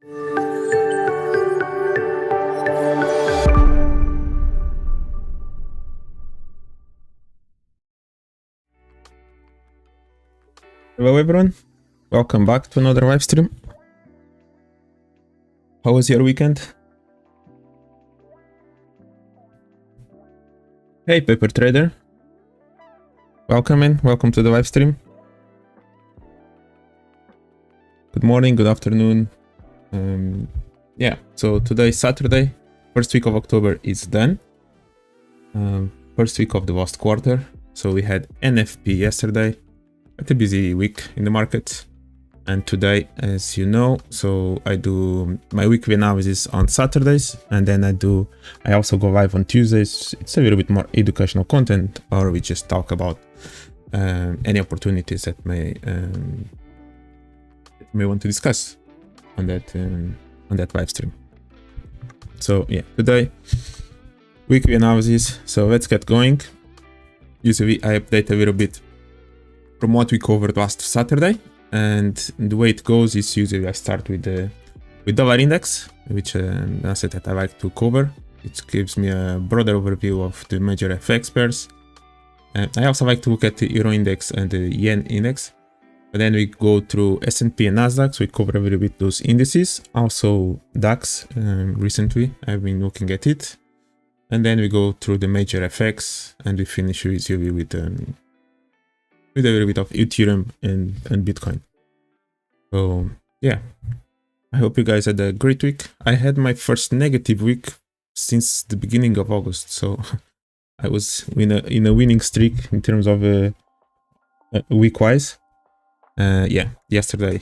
Hello everyone, welcome back to another live stream. How was your weekend? Hey Paper Trader, welcome in, welcome to the live stream. Good morning, good afternoon. Yeah, so today is Saturday, first week of October is done. First week of the last quarter, so we had NFP yesterday. Quite a busy week in the market, and today, as you know, so I do my weekly analysis on Saturdays, and then I also go live on Tuesdays. It's a little bit more educational content, or we just talk about any opportunities that may want to discuss on that live stream. So yeah, today weekly analysis. So let's get going. Usually I update a little bit from what we covered last Saturday, and the way it goes is usually I start with dollar index, which an asset that I like to cover. It gives me a broader overview of the major FX pairs. I also like to look at the Euro index and the Yen index, but then we go through S&P and NASDAQ, so we cover a little bit those indices. Also DAX, recently I've been looking at it, and then we go through the major FX, and we finish usually with a little bit of Ethereum and Bitcoin. So yeah, I hope you guys had a great week. I had my first negative week since the beginning of August, so I was in a winning streak in terms of week-wise. Yeah, yesterday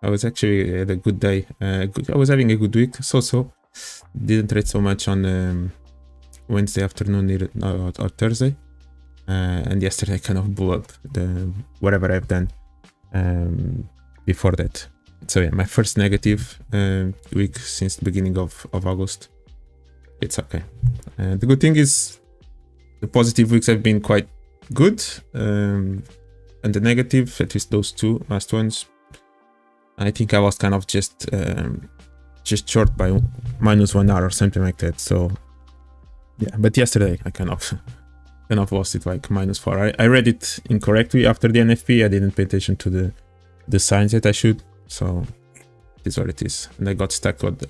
I was actually had a good day. I was having a good week, so didn't trade so much on Wednesday afternoon or Thursday. And yesterday I kind of blew up whatever I've done before that. So yeah, my first negative week since the beginning of August. It's okay. The good thing is the positive weeks have been quite good, and the negative, at least those two last ones, I think I was kind of just short by -1 hour or something like that. So yeah, but yesterday I kind of lost it like -4. I read it incorrectly after the NFP. I didn't pay attention to the signs that I should, so it is what it is. And I got stuck with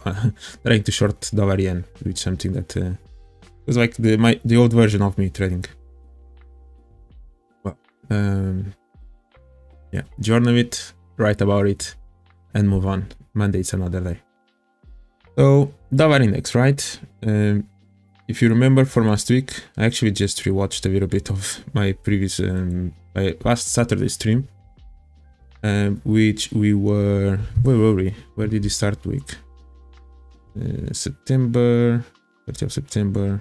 trying to short dollar yen, which is something that was like the old version of me trading. Well, yeah, journal it, write about it, and move on. Monday is another day. So dollar index, right? If you remember from last week, I actually just rewatched a little bit of my previous, my last Saturday stream, which we were, where were we? Where did we start the week? September, 30th of September.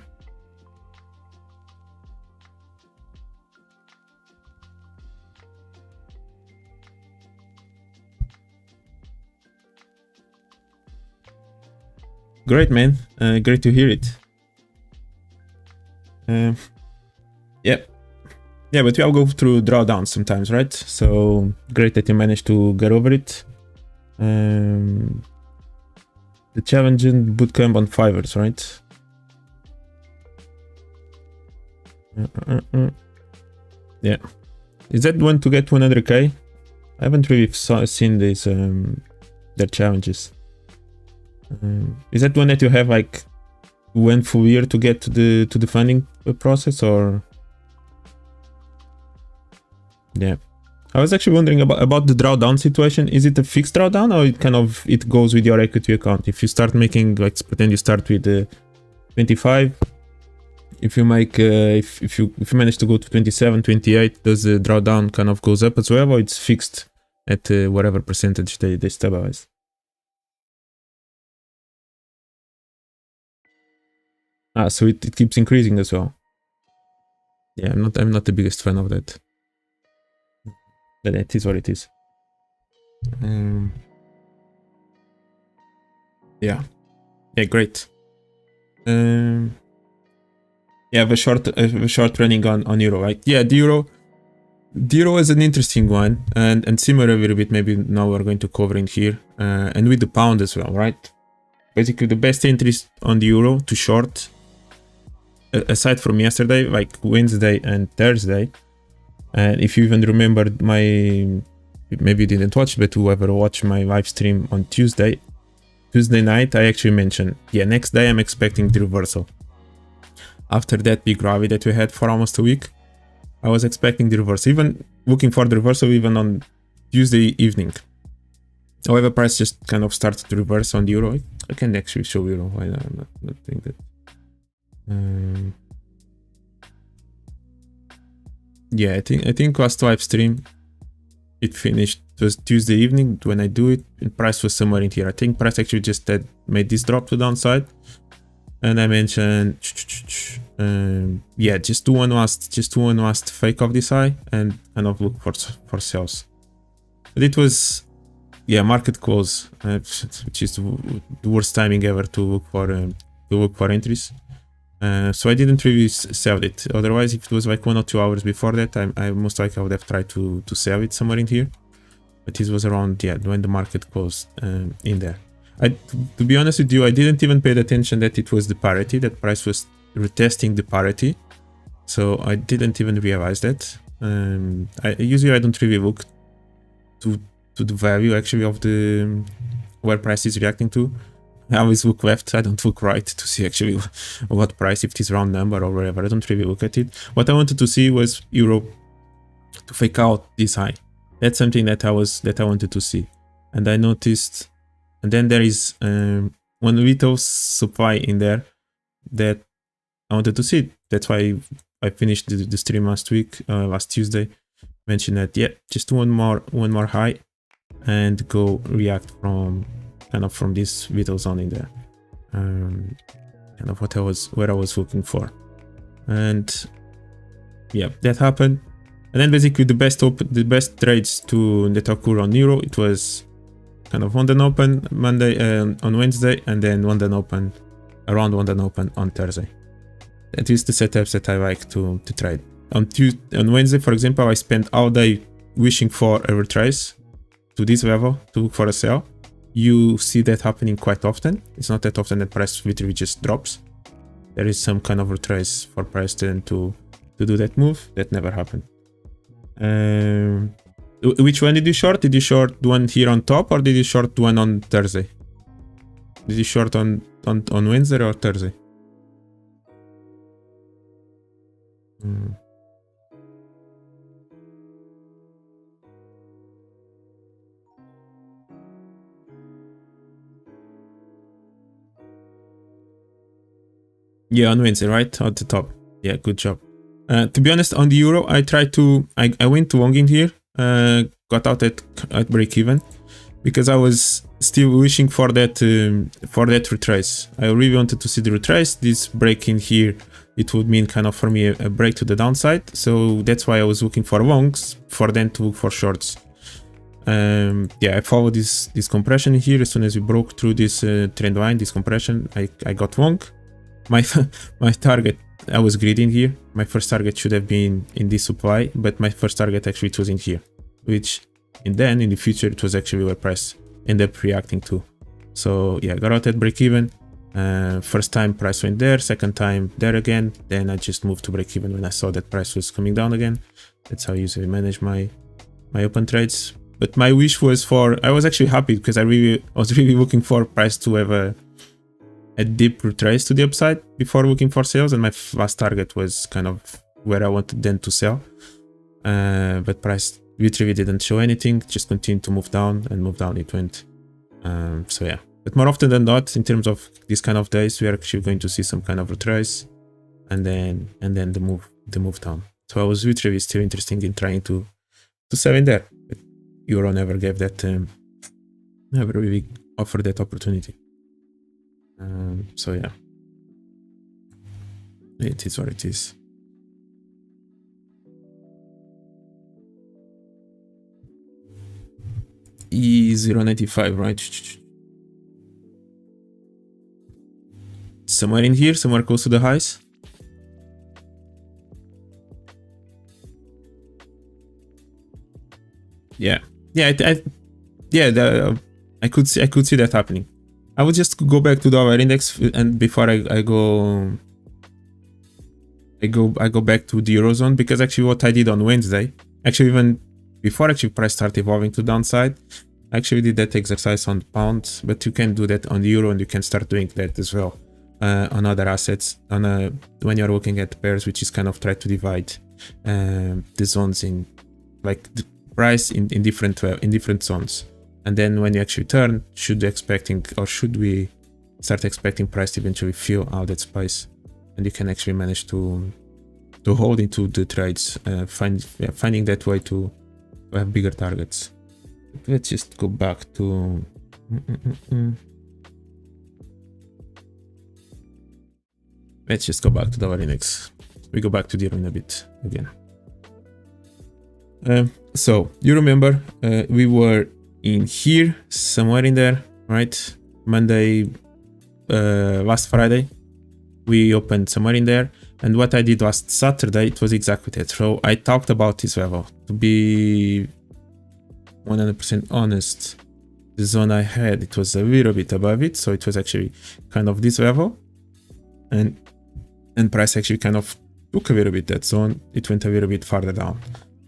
Great, man. Great to hear it. Yeah, but we all go through drawdowns sometimes, right? So great that you managed to get over it. The challenging bootcamp on Fivers, right? Yeah, is that one to get 100k? I haven't really seen these their challenges. Is that one that you have like one full year to get to the funding process, or? Yeah, I was actually wondering about the drawdown situation. Is it a fixed drawdown, or it goes with your equity account? If you start making, like, pretend you start with 25, if you make if you manage to go to 27, 28, does the drawdown kind of goes up as well, or it's fixed at whatever percentage they stabilize? So it keeps increasing as well. Yeah, I'm not the biggest fan of that. But it is what it is. Yeah, great. Yeah, the short running on euro, right? Yeah, the euro. The euro is an interesting one, and similar a little bit. Maybe now we're going to cover in here, and with the pound as well, right? Basically, the best entries on the euro to short, aside from yesterday, like Wednesday and Thursday. And if you even remembered maybe you didn't watch, but whoever watched my live stream on Tuesday night, I actually mentioned, yeah, next day I'm expecting the reversal. After that big rally that we had for almost a week, I was expecting the reversal, even looking for the reversal even on Tuesday evening. However, price just kind of started to reverse on the euro. I can actually show euro. Why not? I'm not doing that. Yeah, I think last live stream it finished. It was Tuesday evening when I do it, and price was somewhere in here. I think price actually just made this drop to downside, and I mentioned, yeah, just do one last fake of this high and kind of look for sales. But it was, yeah, market close, which is the worst timing ever to look for entries. So I didn't really sell it. Otherwise, if it was like 1 or 2 hours before that, I most likely I would have tried to sell it somewhere in here. But this was around, yeah, when the market closed in there. To be honest with you, I didn't even pay attention that it was the parity, that price was retesting the parity. So I didn't even realize that. Usually I don't really look to the value actually of where price is reacting to. I always look left, I don't look right to see actually what price, if it is round number or wherever. I don't really look at it. What I wanted to see was euro to fake out this high. That's something that I wanted to see. And I noticed, and then there is one little supply in there that I wanted to see. That's why I finished the stream last Tuesday, mentioned that, yeah, just one more high and go react from this little zone in there. Kind of where I was looking for. And yeah, that happened. And then basically the best trades that occur on euro, it was kind of London Open on Wednesday, and then London Open around London Open on Thursday. That is the setups that I like to trade. On Wednesday, for example, I spent all day wishing for a retrace to this level to look for a sell. You see that happening quite often. It's not that often that price literally just drops. There is some kind of retrace for price then to do that move. That never happened. Which one did you short? Did you short the one here on top, or did you short the one on Thursday? Did you short on Wednesday or Thursday? Yeah, on Wednesday, right? At the top. Yeah, good job. To be honest, on the euro, I went to long in here, got out at break even, because I was still wishing for that retrace. I really wanted to see the retrace. This break in here, it would mean kind of for me a break to the downside. So that's why I was looking for longs, for then to look for shorts. Yeah, I followed this compression here. As soon as we broke through this trend line, this compression, I got long. My target, I was greedy in here. My first target should have been in this supply, but my first target actually was in here, which in the future it was actually where price ended up reacting to. So yeah, got out at break even. First time price went there, second time there again. Then I just moved to break even when I saw that price was coming down again. That's how I usually manage my open trades. But my wish was I was actually happy because I was really looking for price to have a deep retrace to the upside before looking for sales, and my last target was kind of where I wanted then to sell. But price literally didn't show anything, just continued to move down, and move down it went. So yeah, but more often than not, in terms of these kind of days, we are actually going to see some kind of retrace, and then the move down. So I was literally still interested in trying to sell in there, but euro never gave that, never really offered that opportunity. So yeah, it is what it is. E095, right? Somewhere in here, somewhere close to the highs. yeah, I could see that happening. I would just go back to the dollar index, and before I go back to the Eurozone, because actually what I did on Wednesday, actually even before actually price started evolving to downside, I actually did that exercise on pound, but you can do that on the euro, and you can start doing that as well on other assets when you're looking at pairs, which is kind of try to divide the zones in like the price in different zones. And then when you actually turn, should we start expecting price to eventually fill out that space? And you can actually manage to hold into the trades, finding that way to have bigger targets. Let's just go back to let's just go back to dollar index. We go back to the euro in a bit again. So you remember we were in here somewhere in there, right? Monday, last Friday, we opened somewhere in there, and what I did last Saturday, it was exactly that. So I talked about this level. To be 100% honest, the zone I had, it was a little bit above it, so it was actually kind of this level, and price actually kind of took a little bit that zone. It went a little bit farther down.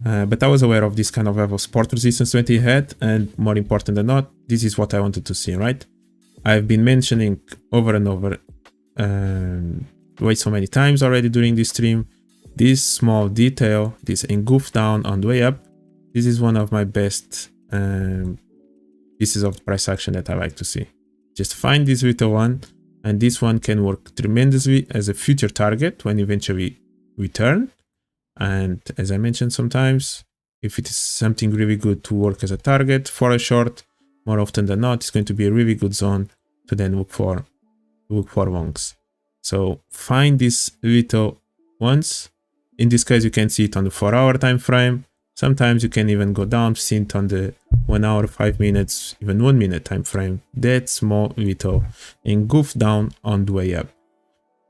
But I was aware of this kind of level support resistance that he had, and more important than not, this is what I wanted to see, right? I've been mentioning over and over way so many times already during this stream, this small detail, this engulf down on the way up, this is one of my best pieces of price action that I like to see. Just find this little one, and this one can work tremendously as a future target when eventually we turn. And as I mentioned sometimes, if it is something really good to work as a target for a short, more often than not, it's going to be a really good zone to then look for longs. So find these little ones. In this case, you can see it on the 4-hour time frame. Sometimes you can even go down, see it on the 1 hour, 5 minutes, even 1 minute time frame. That small little engulf down on the way up.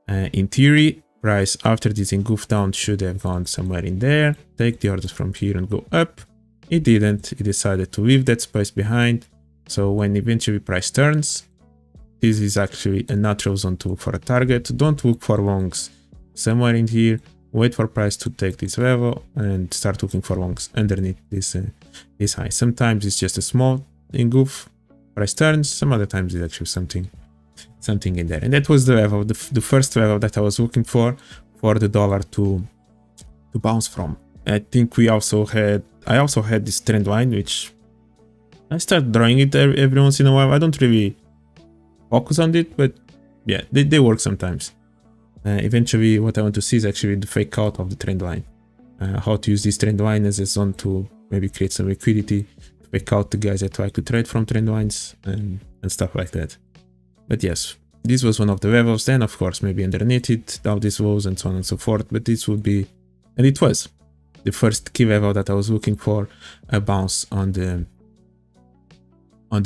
In theory, price after this engulf down should have gone somewhere in there, take the orders from here and go up. It didn't. It decided to leave that space behind. So when eventually price turns, this is actually a natural zone to look for a target. Don't look for longs somewhere in here. Wait for price to take this level and start looking for longs underneath this high. Sometimes it's just a small engulf, price turns. Some other times it's actually something in there. And that was the level, the first level that I was looking for the dollar to bounce from. I think I also had this trend line, which I start drawing it every once in a while. I don't really focus on it, but yeah, they work sometimes. Eventually, what I want to see is actually the fake out of the trend line. How to use this trend line as a zone to maybe create some liquidity, to fake out the guys that like to trade from trend lines and stuff like that. But yes, this was one of the levels. Then, of course, maybe underneath it, down these lows and so on and so forth. But this would be, and it was the first key level that I was looking for, a bounce on the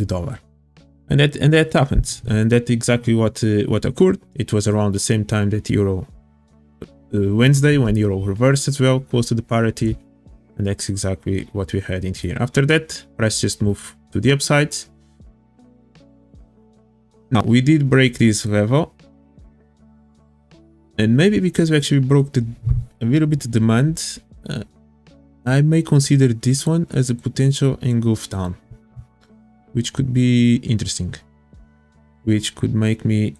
dollar. And that happened, and that's exactly what occurred. It was around the same time that euro Wednesday, when euro reversed as well, close to the parity, and that's exactly what we had in here. After that, price just moved to the upside. Now we did break this level, and maybe because we actually broke a little bit of demand, I may consider this one as a potential engulf down, which could be interesting, which could make me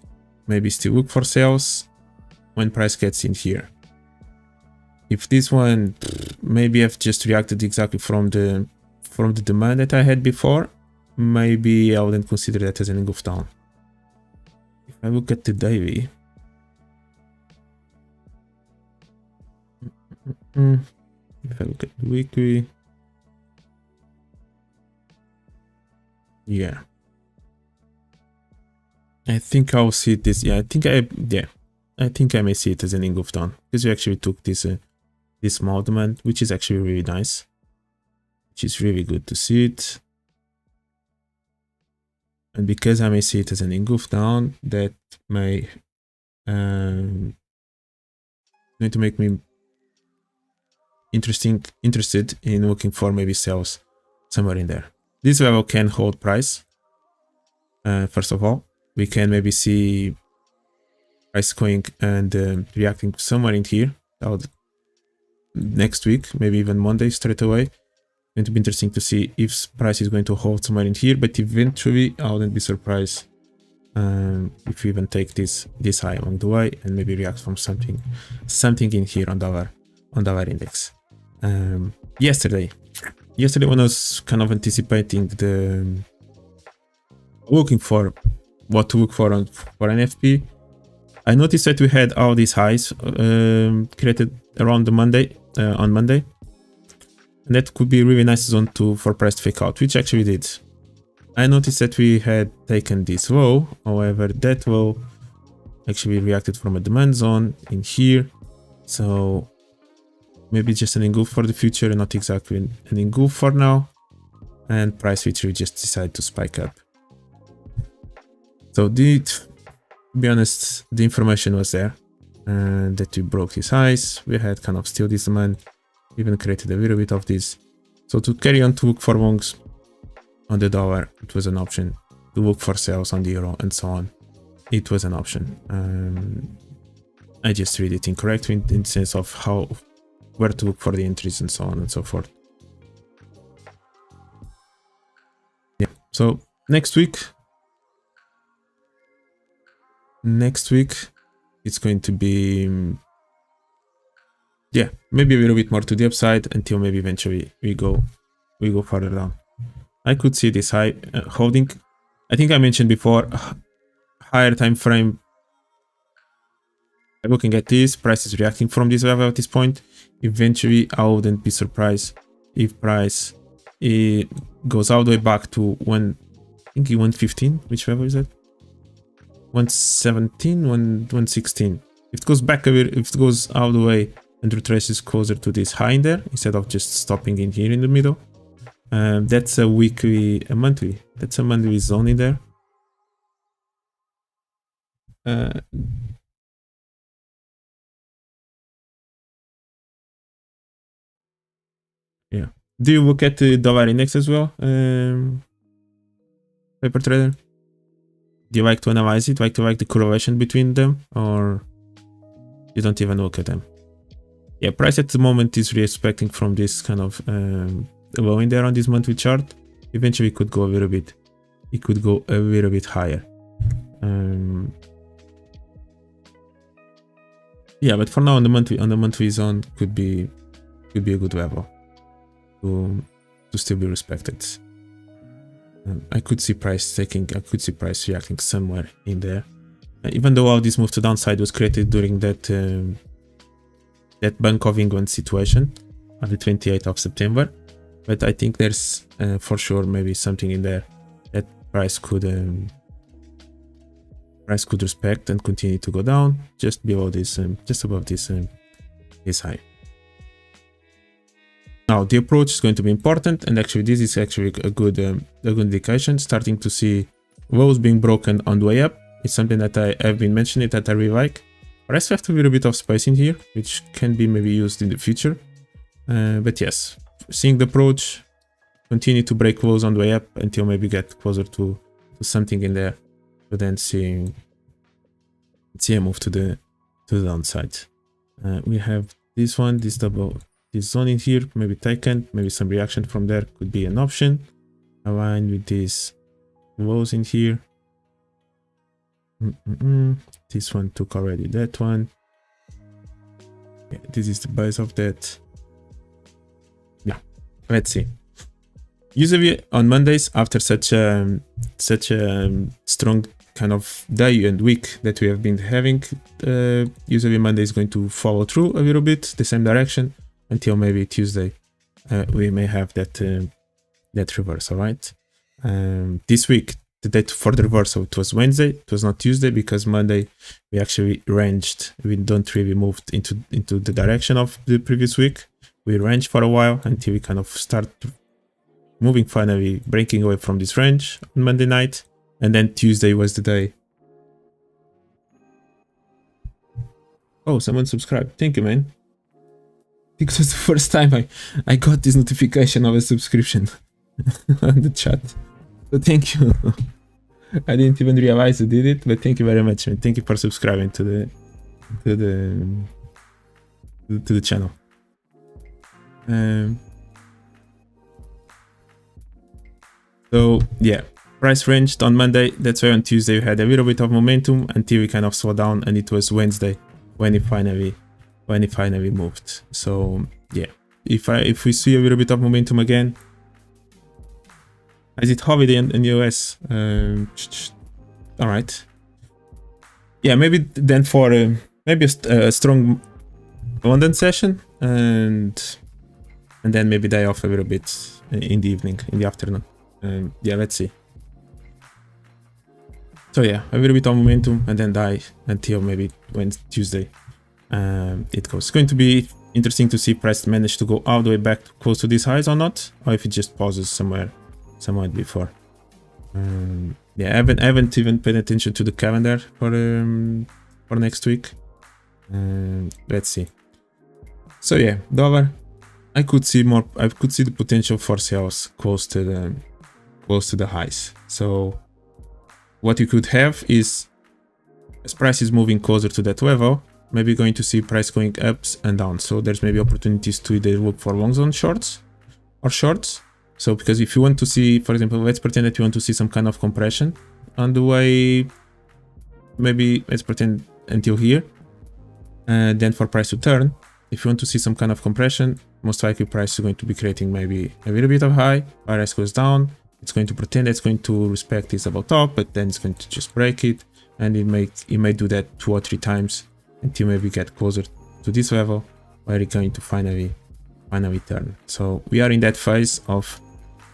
maybe still look for sales when price gets in here. If this one, maybe I've just reacted exactly from the demand that I had before, maybe I wouldn't consider that as an engulf down. If I look at the daily, if I look at the weekly, yeah, I think I'll see this. Yeah, I think I may see it as an engulf down, because we actually took this small demand, which is actually really nice, which is really good to see it. And because I may see it as an engulf down, that may going to make me interested in looking for maybe sales somewhere in there. This level can hold price. First of all, we can maybe see price going and reacting somewhere in here. Next week, maybe even Monday straight away. Going to be interesting to see if price is going to hold somewhere in here, but eventually I wouldn't be surprised if we even take this high along the way and maybe react from something in here on our index. Yesterday when I was kind of anticipating looking for what to look for for NFP, I noticed that we had all these highs created around the Monday on Monday, and that could be a really nice zone for price to fake out, which actually did. I noticed that we had taken this low, however that low actually reacted from a demand zone in here, so maybe just an engulf for the future and not exactly an engulf for now, and price literally just decided to spike up. So to be honest, the information was there and that we broke these highs. We had kind of still this demand, even created a little bit of this. So to carry on to look for longs on the dollar, it was an option. To look for sales on the euro and so on, it was an option. I just read it incorrectly in the sense of where to look for the entries and so on and so forth. Yeah, so next week it's going to be yeah, maybe a little bit more to the upside until maybe eventually we go further down. I could see this high holding. I think I mentioned before, higher time frame. Looking at this, price is reacting from this level at this point. Eventually I wouldn't be surprised if price goes all the way back to I think 115. Which level is that? 117, 116. If it goes back a bit, if it goes all the way and retraces closer to this high in there, instead of just stopping in here in the middle, that's a monthly. That's a monthly zone in there. Yeah. Do you look at the dollar index as well, paper trader? Do you like to analyze it? Like the correlation between them, or you don't even look at them? Yeah, price at the moment is re-expecting from this kind of low in there on this monthly chart. Eventually it could go a little bit. It could go a little bit higher. Yeah, but for now on the monthly zone could be a good level to still be respected. I could see price reacting somewhere in there. Even though all this move to downside was created during that Bank of England situation on the 28th of September, but I think there's for sure maybe something in there that price could respect and continue to go down just below this, just above this high. Now the approach is going to be important, and actually this is actually a good indication. Starting to see lows being broken on the way up. It's something that I have been mentioning that I really like. But I still have a little bit of space in here, which can be maybe used in the future. But yes, seeing the approach, continue to break lows on the way up until maybe get closer to something in there, but then see a move to the downside. We have this one, this zone in here, maybe taken, maybe some reaction from there could be an option. Aligned with these lows in here. This one took already that one. Yeah, this is the base of that. Yeah, let's see. Usually on Mondays, after such a strong kind of day and week that we have been having, usually Monday is going to follow through a little bit the same direction until maybe Tuesday. We may have that reversal, right? This week, the date for the reversal, it was Wednesday. It was not Tuesday, because Monday we actually ranged. We don't really move into the direction of the previous week. We ranged for a while until we kind of start moving, finally breaking away from this range on Monday night. And then Tuesday was the day. Oh, someone subscribed. Thank you, man. I think it was the first time I got this notification of a subscription. on the chat. So thank you. I didn't even realize I did it, but thank you very much, and thank you for subscribing to the channel. So yeah, price ranged on Monday. That's why on Tuesday we had a little bit of momentum until we kind of slowed down, and it was Wednesday when it finally moved. So yeah, if we see a little bit of momentum again, is it holiday in the US? All right. Yeah, maybe then for maybe a strong London session, and then maybe day off a little bit in the evening, in the afternoon. Yeah, let's see. So yeah, a little bit of momentum and then die until maybe Tuesday. It goes. It's going to be interesting to see price manage to go all the way back close to these highs or not, or if it just pauses somewhere before. Yeah, I haven't even paid attention to the calendar for next week. Let's see. So yeah, dollar. I could see more. I could see the potential for sales close to the highs. So what you could have is, as price is moving closer to that level, maybe going to see price going ups and down. So there's maybe opportunities to either look for longs on shorts or shorts. So because if you want to see, for example, let's pretend that you want to see some kind of compression on the way, maybe let's pretend until here, and then for price to turn. If you want to see some kind of compression, most likely price is going to be creating maybe a little bit of high, price goes down, it's going to pretend it's going to respect this level top, but then it's going to just break it, and it may do that 2 or 3 times until maybe get closer to this level, where it's going to finally turn. So we are in that phase of,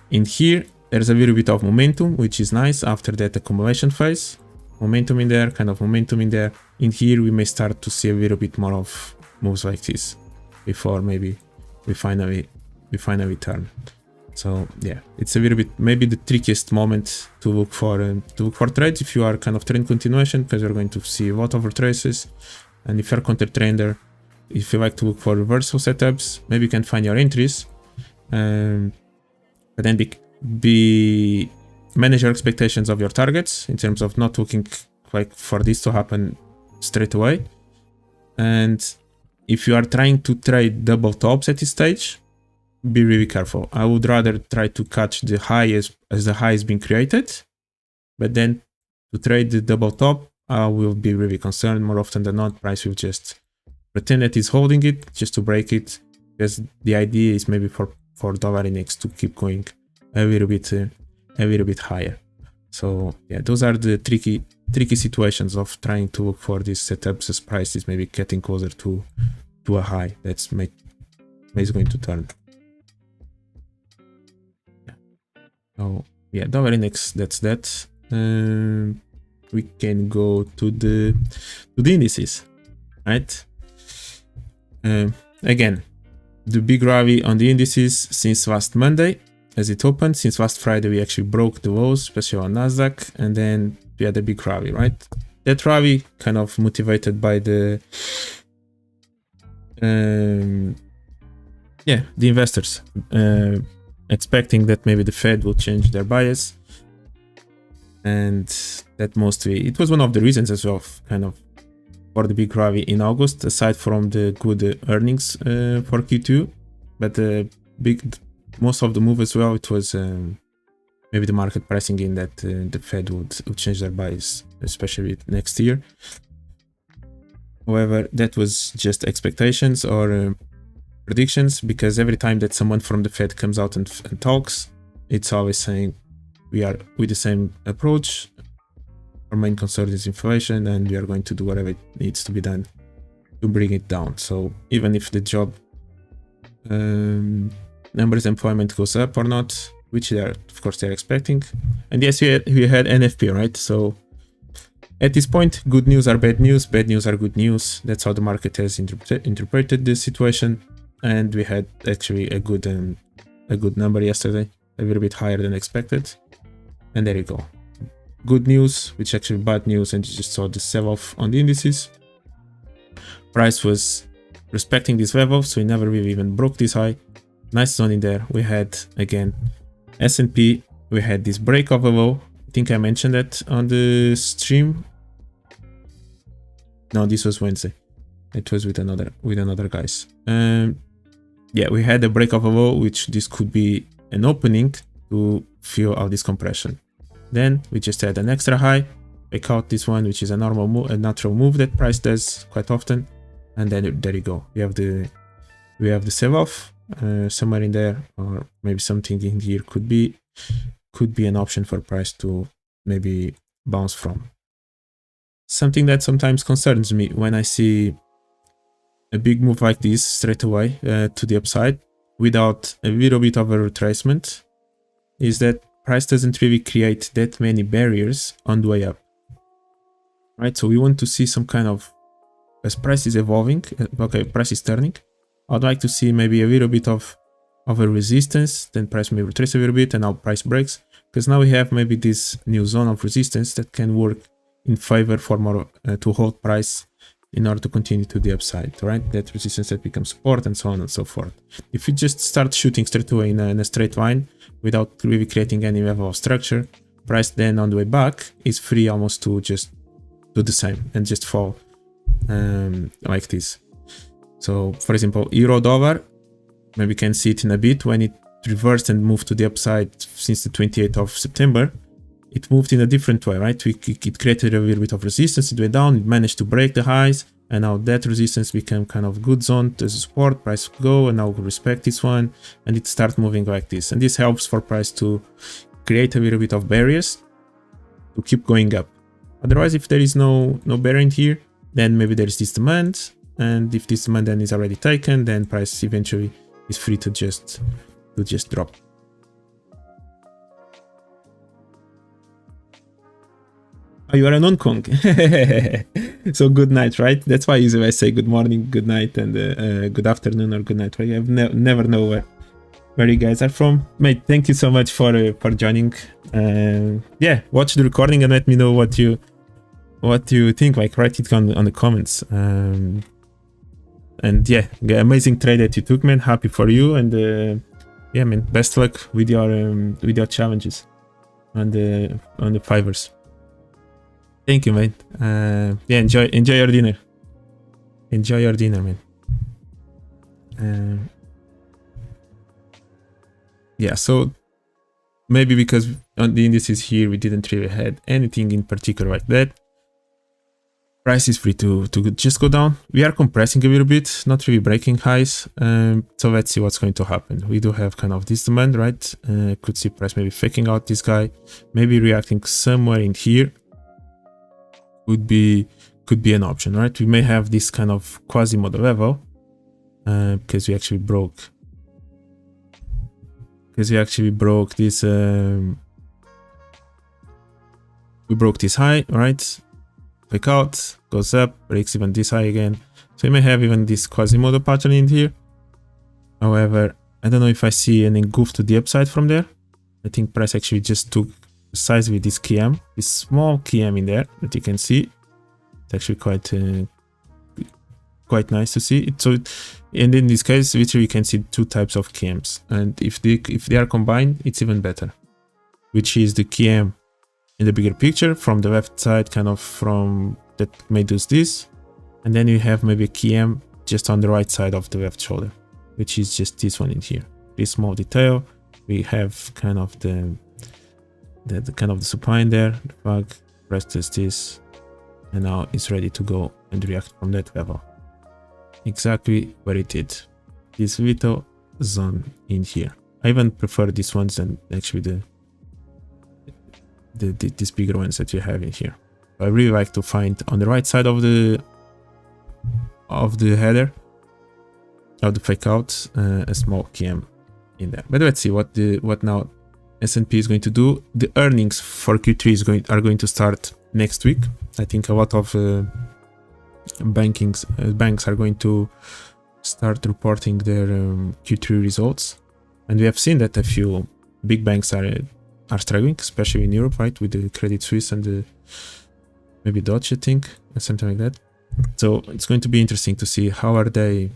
in here, there's a little bit of momentum, which is nice after that accumulation phase. Momentum in there, kind of momentum in there. In here, we may start to see a little bit more of moves like this before maybe we finally turn. So yeah, it's a little bit maybe the trickiest moment to look for trades if you are kind of trend continuation, because you're going to see a lot of retraces. And if you're counter trader, if you like to look for reversal setups, maybe you can find your entries, but then be manage your expectations of your targets in terms of not looking like for this to happen straight away. And if you are trying to trade double tops at this stage, be really careful. I would rather try to catch the high as the high is being created, but then to trade the double top, I will be really concerned. More often than not, price will just pretend that it's holding it just to break it, because the idea is maybe for dollar index to keep going a little bit higher. So yeah, those are the tricky situations of trying to look for these setups as price is maybe getting closer to a high that's is going to turn. Yeah. So yeah, dollar index, that's that. We can go to the indices, right? Again, the big rally on the indices since last Monday as it opened. Since last Friday we actually broke the lows, especially on NASDAQ, and then we had a big rally, right? That rally kind of motivated by the investors expecting that maybe the Fed will change their bias, and that mostly it was one of the reasons as well kind of for the big rally in August, aside from the good earnings for Q2. But most of the move as well, it was maybe the market pricing in that the Fed would change their bias, especially next year. However, that was just expectations or predictions, because every time that someone from the Fed comes out and talks, it's always saying we are with the same approach. Our main concern is inflation, and we are going to do whatever it needs to be done to bring it down. So even if the job numbers, employment goes up or not, which they are, of course, they're expecting. And yes, we had NFP, right? So at this point, good news are bad news are good news. That's how the market has interpreted the situation. And we had actually a good number yesterday, a little bit higher than expected. And there you go. Good news, which actually bad news, and you just saw the sell-off on the indices. Price was respecting this level, so it never really even broke this high. Nice zone in there. We had again S&P, we had this break of a low. I think I mentioned that on the stream. No, this was Wednesday. It was with another guys. Yeah, we had a break of a low, which this could be an opening to fill out this compression. Then we just had an extra high, pick out this one, which is a normal move, a natural move that price does quite often, and then there you go. We have the sell-off somewhere in there, or maybe something in here could be an option for price to maybe bounce from. Something that sometimes concerns me when I see a big move like this straight away to the upside without a little bit of a retracement is that price doesn't really create that many barriers on the way up, right? So we want to see some kind of, as price is evolving, okay, price is turning, I'd like to see maybe a little bit of a resistance, then price may retrace a little bit and now price breaks, because now we have maybe this new zone of resistance that can work in favor for more to hold price in order to continue to the upside, right? That resistance that becomes support and so on and so forth. If you just start shooting straight away in a straight line without really creating any level of structure, price then on the way back is free almost to just do the same and just fall like this. So for example, euro dollar, maybe you can see it in a bit when it reversed and moved to the upside since the 28th of September. It moved in a different way, right? It created a little bit of resistance, it went down, it managed to break the highs, and now that resistance became kind of good zone as a support, price go, and now we respect this one, and it starts moving like this. And this helps for price to create a little bit of barriers to keep going up. Otherwise, if there is no barrier in here, then maybe there is this demand, and if this demand then is already taken, then price eventually is free to just drop. Oh, you are a non-Kong. So good night, right? That's why usually I say good morning, good night, and good afternoon or good night, right? I never know where you guys are from. Mate, thank you so much for joining. Yeah, watch the recording and let me know what you think. Like, write it on the comments. And yeah, amazing trade that you took, man. Happy for you, and yeah, man. Best luck with your challenges on the fivers. Thank you, mate. Yeah, enjoy your dinner. Enjoy your dinner, man. Yeah, so maybe because on the indices here we didn't really had anything in particular like that. Price is free to just go down. We are compressing a little bit, not really breaking highs. So let's see what's going to happen. We do have kind of this demand, right? Could see price maybe faking out this guy, maybe reacting somewhere in here. Could be an option, right? We may have this kind of quasi-model level because we actually broke this. We broke this high, right? Pick out, goes up, breaks even this high again. So we may have even this quasi-model pattern in here. However, I don't know if I see an engulf to the upside from there. I think price actually just took precisely this KM, this small KM in there that you can see. It's actually quite nice to see it. So, and in this case, literally you can see two types of KMs, and if they are combined, it's even better. Which is the KM in the bigger picture from the left side, kind of from that may do this, and then you have maybe a KM just on the right side of the left shoulder, which is just this one in here. This small detail. We have kind of the kind of the supply in there, the flag, price does this, and now it's ready to go and react from that level. Exactly where it did. This little zone in here. I even prefer these ones than actually these bigger ones that you have in here. I really like to find on the right side of the header, of the fake out, a small KM in there. But let's see what now S&P is going to do. The earnings for Q3 are going to start next week. I think a lot of banks are going to start reporting their Q3 results, and we have seen that a few big banks are struggling, especially in Europe, right, with the Credit Suisse and the maybe Deutsche, I think, or something like that. So it's going to be interesting to see how are they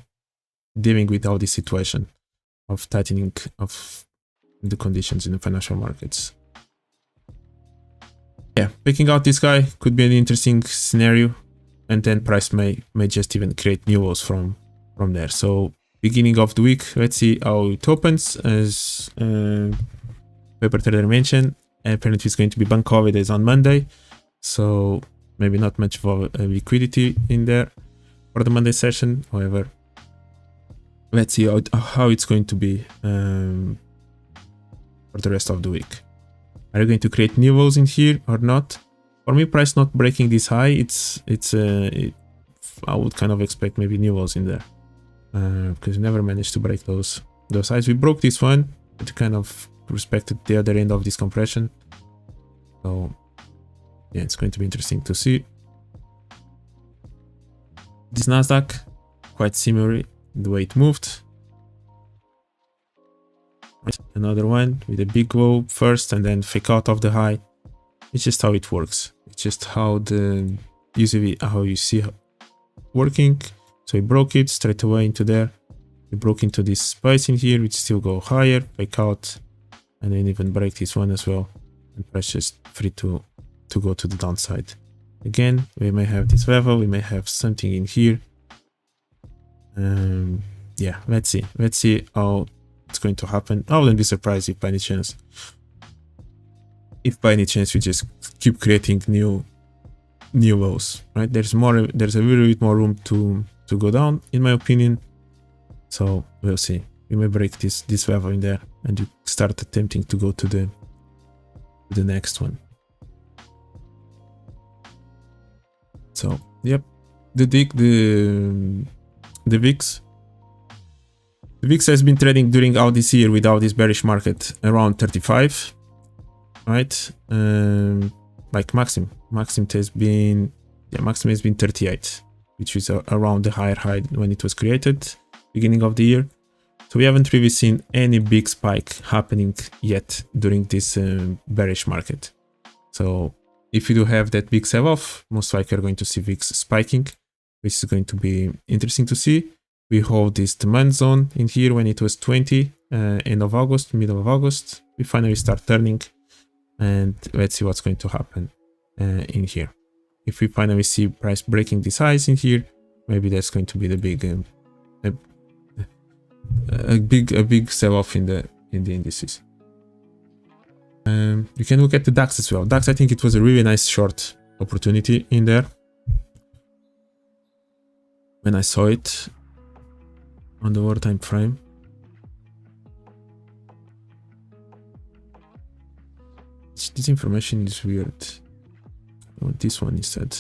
dealing with all this situation of tightening of the conditions in the financial markets. Yeah, picking out this guy could be an interesting scenario, and then price may just even create new lows from there. So beginning of the week, let's see how it opens. As Paper Trader mentioned, apparently it's going to be bank holidays on Monday, so maybe not much for liquidity in there for the Monday session. However, let's see how it's going to be for the rest of the week. Are you going to create new lows in here or not? For me, price not breaking this high, I would kind of expect maybe new lows in there, because we never managed to break those highs. We broke this one, but kind of respected the other end of this compression. So yeah, it's going to be interesting to see. This NASDAQ, quite similar the way it moved. Another one with a big low first and then fake out of the high. It's just how it works. It's just how usually how you see working. So we broke it straight away into there. We broke into this space in here, which still go higher, fake out, and then even break this one as well. And price just free to go to the downside. Again, we may have this level, we may have something in here. Yeah, let's see how it's going to happen. I wouldn't be surprised if by any chance we just keep creating new lows, right? There's a little bit more room to go down, in my opinion. So we'll see. We may break this level in there and you start attempting to go to the next one. So yep, the VIX. The VIX has been trading during all this year without this bearish market around 35, right? Like maximum has been 38, which is around the higher high when it was created, beginning of the year. So we haven't really seen any big spike happening yet during this bearish market. So if you do have that big sell-off, most likely you're going to see VIX spiking, which is going to be interesting to see. We hold this demand zone in here when it was 20, end of August, middle of August. We finally start turning, and let's see what's going to happen in here. If we finally see price breaking these highs in here, maybe that's going to be the big sell-off in the indices. You can look at the DAX as well. DAX, I think it was a really nice short opportunity in there when I saw it on the lower time frame. This information is weird. I want this one instead.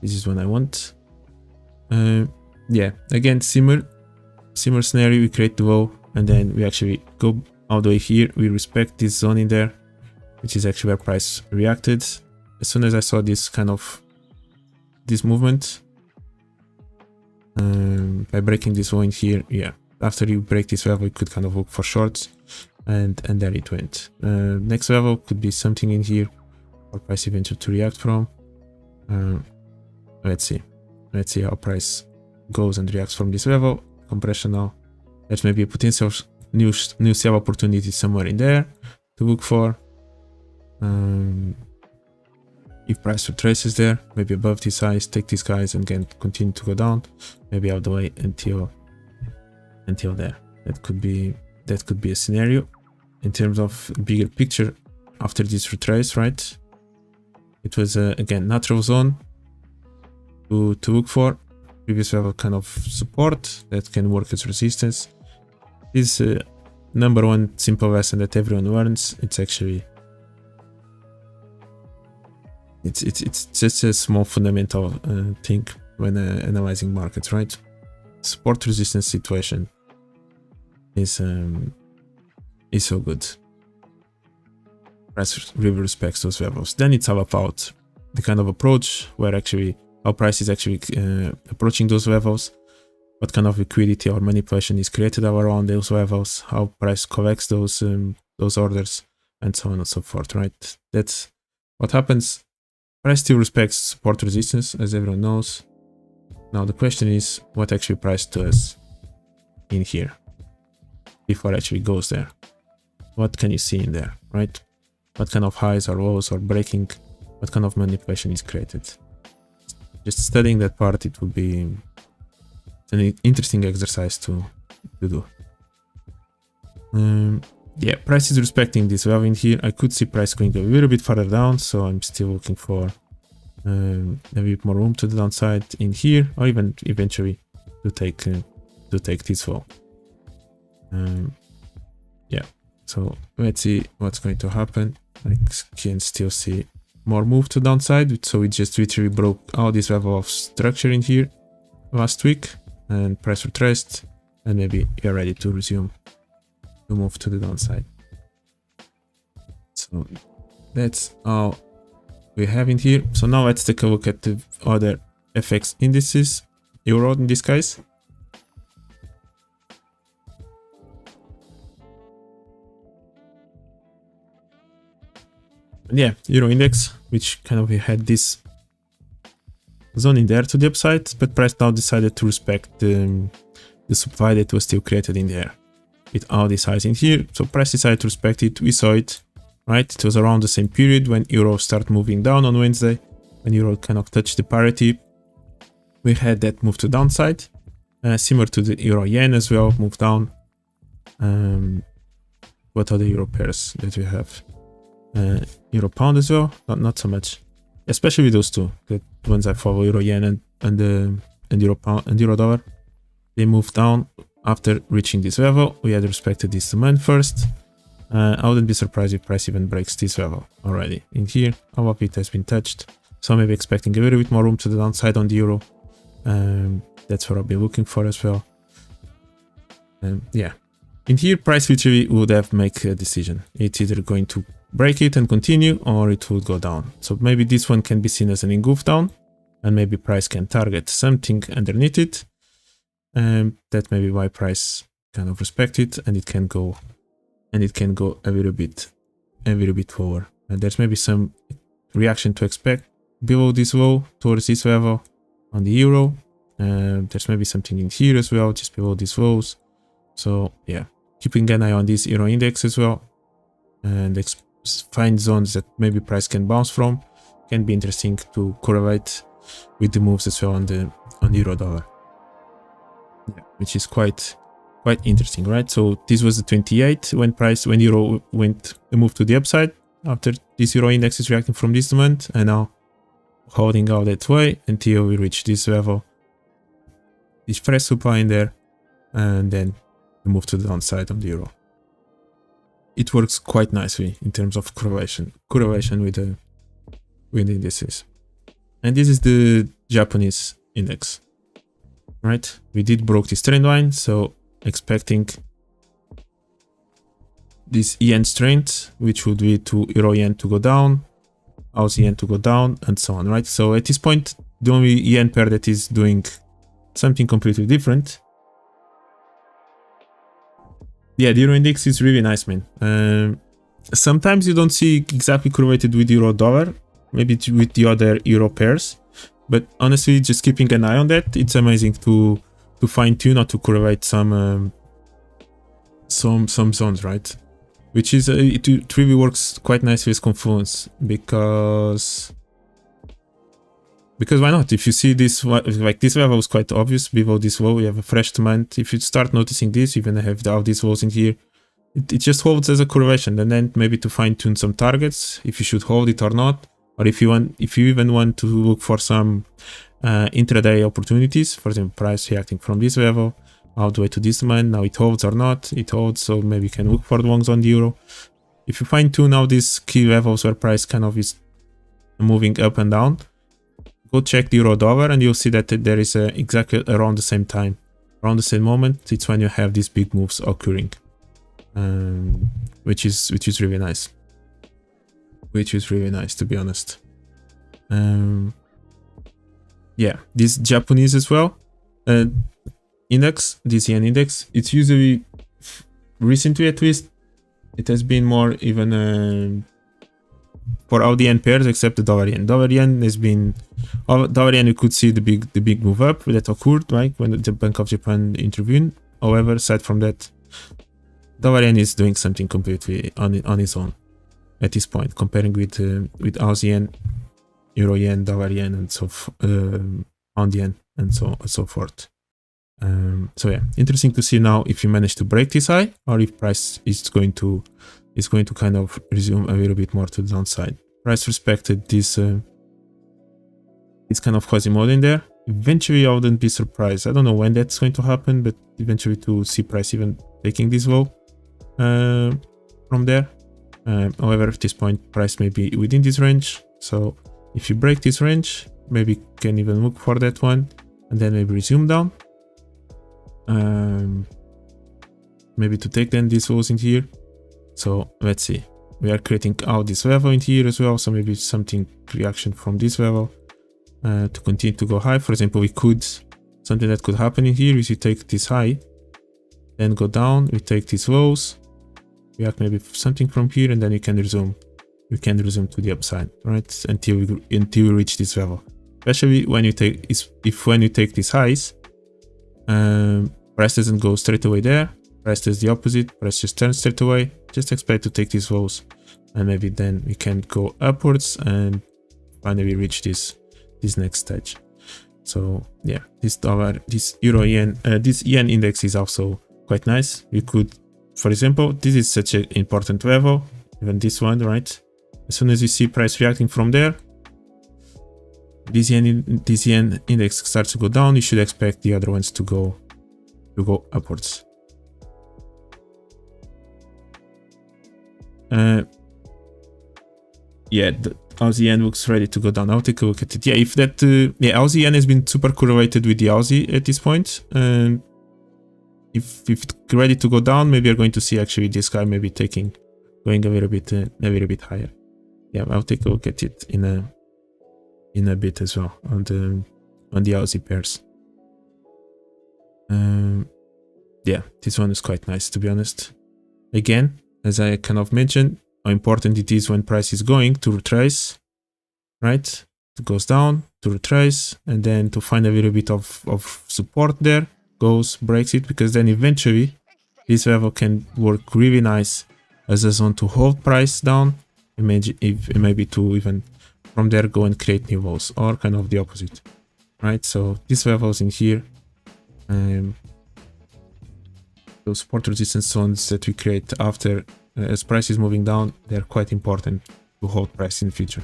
This is one I want. Yeah, again, similar scenario. We create the low and then we actually go all the way here. We respect this zone in there, which is actually where price reacted. As soon as I saw this this movement, by breaking this low in here, yeah, after you break this level, you could kind of look for shorts, and there it went. Next level could be something in here for price eventually to react from. Let's see how price goes and reacts from this level. Compression now. There's maybe a potential new sell opportunity somewhere in there to look for. If price retraces there, maybe above these highs, take these guys and again continue to go down, maybe all the way until there. That could be a scenario. In terms of bigger picture, after this retrace, right? It was again natural zone to look for. Previous level kind of support that can work as resistance. This number one simple lesson that everyone learns. It's actually it's just a small fundamental thing when analyzing markets, right? Support resistance situation is so good. Price really respects those levels. Then it's all about the kind of approach where actually how price is actually approaching those levels, what kind of liquidity or manipulation is created around those levels, how price collects those orders, and so on and so forth, right? That's what happens. Price still respects support resistance, as everyone knows. Now the question is what actually price does in here. before it actually goes there. What can you see in there, right? What kind of highs or lows or breaking, what kind of manipulation is created? Just studying that part, it will be an interesting exercise to do. Yeah, price is respecting this level in here. I could see price going a little bit further down, so I'm still looking for a bit more room to the downside in here, or even eventually to take this low. Yeah, so let's see what's going to happen. I can still see more move to downside, so it just literally broke all this level of structure in here last week, and price retraced, and maybe you're ready to resume to move to the downside. So that's all we have in here. So now let's take a look at the other FX indices, euro in this case. And yeah, euro index, which kind of had this zone in there to the upside, but price now decided to respect the supply that was still created in there with all these highs in here. So price decided to respect it. We saw it, right? It was around the same period when euro started moving down on Wednesday, when euro kind of touched the parity. We had that move to downside, similar to the euro yen as well, move down. What are the euro pairs that we have? Euro pound as well, not so much, especially with those two, the ones I follow, euro yen and euro pound and euro dollar. They moved down after reaching this level. We had respected this demand first. I wouldn't be surprised if price even breaks this level already. In here, all of it has been touched, so maybe expecting a little bit more room to the downside on the euro. That's what I'll be looking for as well. Yeah, in here, price literally would have make a decision. It's either going to break it and continue, or it will go down. So maybe this one can be seen as an engulf down, and maybe price can target something underneath it. That may be why price kind of respect it, and it can go a little bit lower. And there's maybe some reaction to expect below this low towards this level on the euro. There's maybe something in here as well, just below these lows. So yeah, keeping an eye on this euro index as well, and find zones that maybe price can bounce from. Can be interesting to correlate with the moves as well on the euro dollar. Yeah, which is quite interesting, right? So this was the 28 when euro moved to the upside after this euro index is reacting from this demand, and now holding out that way until we reach this level, this fresh supply in there, and then we move to the downside on the euro. It works quite nicely in terms of correlation with the indices. And this is the Japanese index, right? We did broke this trend line, so expecting this yen strength, which would lead to euro yen to go down, Aussie yen to go down, and so on, right? So at this point, the only yen pair that is doing something completely different. Yeah, the euro index is really nice, man. Sometimes you don't see exactly correlated with euro dollar, maybe with the other euro pairs, but honestly, just keeping an eye on that, it's amazing to fine tune or to correlate some zones, right? Which is it really works quite nicely with confluence, because why not? If you see this, like this level was quite obvious below this low, we have a fresh demand. If you start noticing this, even have all these lows in here, it just holds as a correlation, and then maybe to fine tune some targets if you should hold it or not, or if you even want to look for some intraday opportunities. For example, price reacting from this level all the way to this demand. Now it holds or not, it holds, so maybe you can look for longs on the euro. If you fine tune now these key levels where price kind of is moving up and down, go check the euro dollar and you'll see that there is exactly around the same time, around the same moment, it's when you have these big moves occurring, which is really nice. To be honest. Yeah, this Japanese as well index, this yen index, it's usually recently, at least, it has been more even for all the yen pairs except the dollar yen. Dollar yen has been, dollar yen you could see the big move up that occurred, right, when the Bank of Japan intervened. However, aside from that, dollar yen is doing something completely on its own at this point, comparing with Aussie yen, euro yen, dollar yen, and pound yen, and so forth. So yeah, interesting to see now if you manage to break this high, or if price is going to kind of resume a little bit more to the downside. Price respected this kind of quasi-mode in there. Eventually, I wouldn't be surprised. I don't know when that's going to happen, but eventually to see price even taking this low from there. However, at this point, price may be within this range. So if you break this range, maybe you can even look for that one, and then maybe resume down. Maybe to take then these lows in here. So let's see. We are creating out this level in here as well. So maybe something reaction from this level to continue to go high. For example, something that could happen in here is you take this high, then go down. We take these lows, react maybe something from here, and then you can resume. You can resume to the upside, right? Until we reach this level. Especially when you take these highs, price doesn't go straight away there. Price does the opposite. Price just turns straight away. Just expect to take these lows, and maybe then we can go upwards and finally reach this next stage. So yeah, this euro yen, this yen index is also quite nice. You could, for example, this is such an important level, even this one, right? As soon as you see price reacting from there, this yen index starts to go down. You should expect the other ones to go upwards. Yeah, the Aussie yen looks ready to go down. I'll take a look at it. Yeah, if that Aussie yen has been super correlated with the Aussie at this point, and if it's ready to go down, maybe you're going to see actually this guy maybe going a little bit higher. Yeah, I'll take a look at it in a bit as well on the Aussie pairs. Yeah, this one is quite nice, to be honest. Again, as I kind of mentioned, how important it is when price is going to retrace, right? It goes down to retrace, and then to find a little bit of support there, breaks it, because then eventually this level can work really nice as a zone to hold price down. Maybe to even from there go and create new lows, or kind of the opposite, right? So these levels in here, those support resistance zones that we create after as price is moving down, they're quite important to hold price in the future.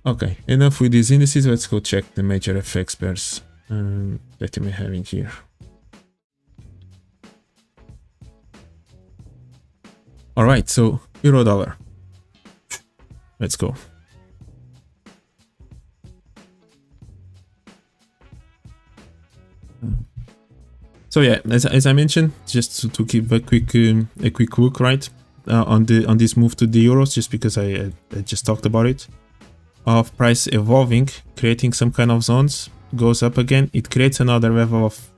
Okay, enough with these indices. Let's go check the major FX pairs that you may have in here. All right, so euro dollar. Let's go. So yeah, as I mentioned, just to keep a quick look, right, on this move to the euros, just because I just talked about it, of price evolving, creating some kind of zones, goes up again, it creates another level of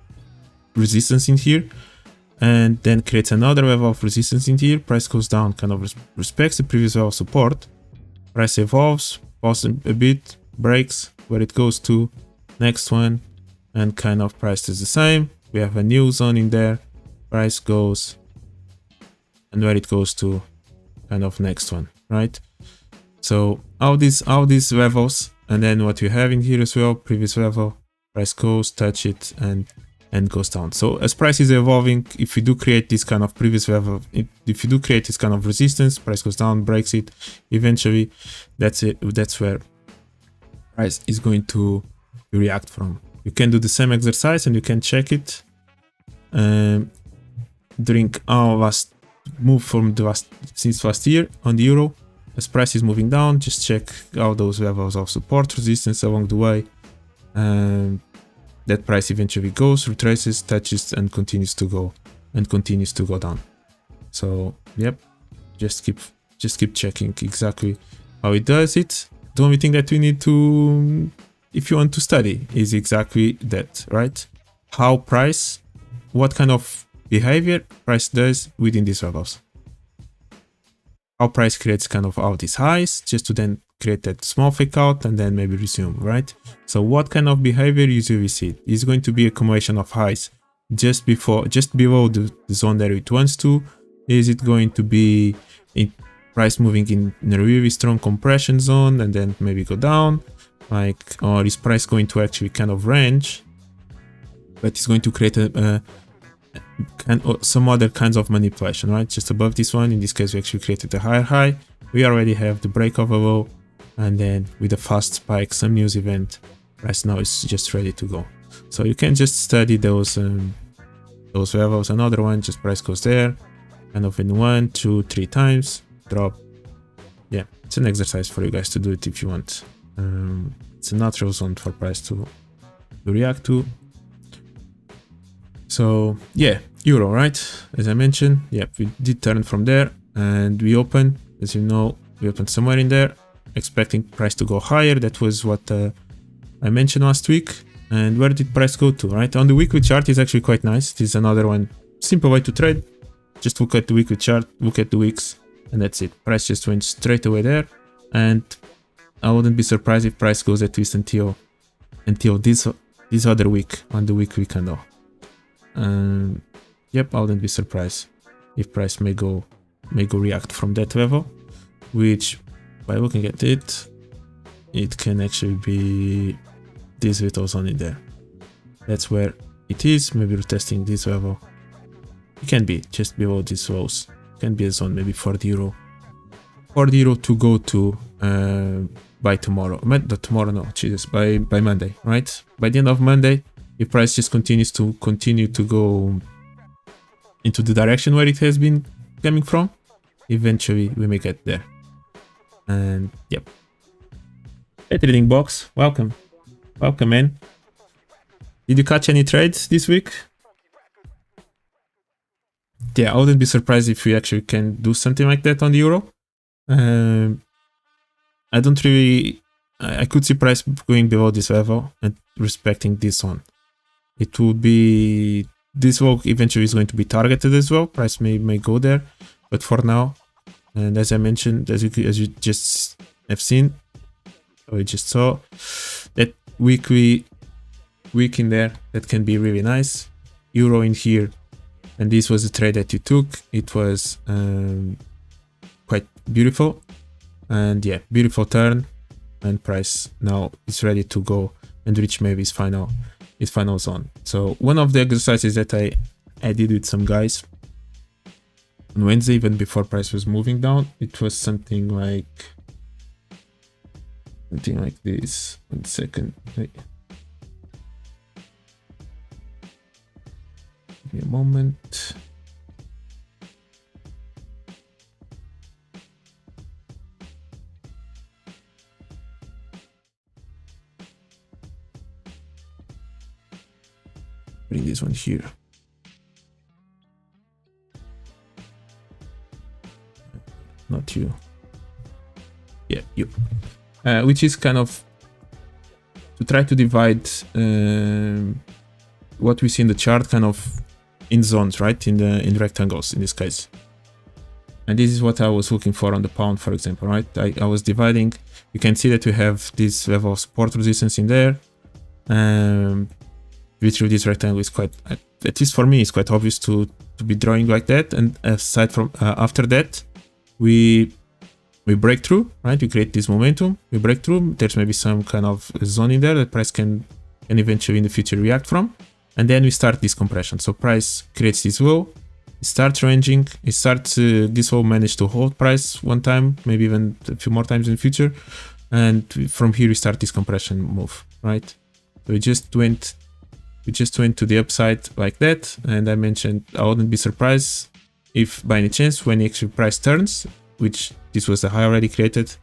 resistance in here, and then creates another level of resistance in here. Price goes down, kind of respects the previous level of support. Price evolves, pauses a bit, breaks where it goes to, next one, and kind of price does the same. We have a new zone in there, price goes, and where it goes to, kind of next one, right? So all these levels, and then what you have in here as well, previous level, price goes, touch it, and goes down. So as price is evolving, if you do create this kind of previous level, if you do create this kind of resistance, price goes down, breaks it, eventually that's it. That's where price is going to react from. You can do the same exercise and you can check it during our last move from since last year on the euro. As price is moving down, just check all those levels of support, resistance along the way. That price eventually goes, retraces, touches, and continues to go down. So yep, just keep checking exactly how it does it. The only thing that we need to, if you want to study, is exactly that, right? How price, what kind of behavior price does within these levels. How price creates kind of all these highs, just to then create that small fake out and then maybe resume, right? So what kind of behavior usually we see? It's going to be accumulation of highs just below the zone that it wants to? Is it going to be in price moving in a really strong compression zone and then maybe go down? Like, or is price going to actually kind of range, but it's going to create some other kinds of manipulation, right? Just above this one, in this case, we actually created a higher high. We already have the break of a low, and then with a fast spike, some news event, price now is just ready to go. So you can just study those levels. Another one, just price goes there, kind of in 1, 2, 3 times, drop. Yeah, it's an exercise for you guys to do it if you want. It's a natural zone for price to react to. So yeah, euro, right? As I mentioned, yeah, we did turn from there, and we opened, as you know, we opened somewhere in there, expecting price to go higher. That was what I mentioned last week. And where did price go to, right? On the weekly chart is actually quite nice. This is another one, simple way to trade. Just look at the weekly chart, look at the weeks, and that's it. Price just went straight away there, and I wouldn't be surprised if price goes at least until this other week on the weekly candle. Yep, I wouldn't be surprised if price may go react from that level, which by looking at it, it can actually be this little zone in there. That's where it is. Maybe retesting this level. It can be just below these lows. It can be a zone maybe for the euro to go to by tomorrow. Tomorrow, no, Jesus, by Monday, right? By the end of Monday, if price just continues to go into the direction where it has been coming from, eventually we may get there. And yep. Hey, trading box, welcome, man. Did you catch any trades this week? Yeah, I wouldn't be surprised if we actually can do something like that on the euro. I don't really, I could see price going below this level and respecting this one. It would be, this low eventually is going to be targeted as well. Price may go there, but for now, and as I mentioned, as you just have seen, we just saw that week in there, that can be really nice. Euro in here, and this was the trade that you took. It was quite beautiful, and yeah, beautiful turn, and price now is ready to go and reach maybe its final zone. So one of the exercises that I did with some guys on Wednesday, even before price was moving down, it was something like this. 1 second. Give me a moment. Bring this one here. Not you. Yeah, you. Which is kind of to try to divide what we see in the chart kind of in zones, right? In rectangles in this case. And this is what I was looking for on the pound, for example, right? I was dividing. You can see that we have this level of support resistance in there. Which with this rectangle is quite, at least for me, it's quite obvious to be drawing like that. And aside from after that, we break through, right? We create this momentum, we break through. There's maybe some kind of zone in there that price can eventually in the future react from, and then we start this compression. So price creates this low, it starts ranging, it starts this low managed to hold price one time, maybe even a few more times in the future, and from here we start this compression move, right? So we just went to the upside like that, and I mentioned I wouldn't be surprised if by any chance when actually price turns, which this was the high already created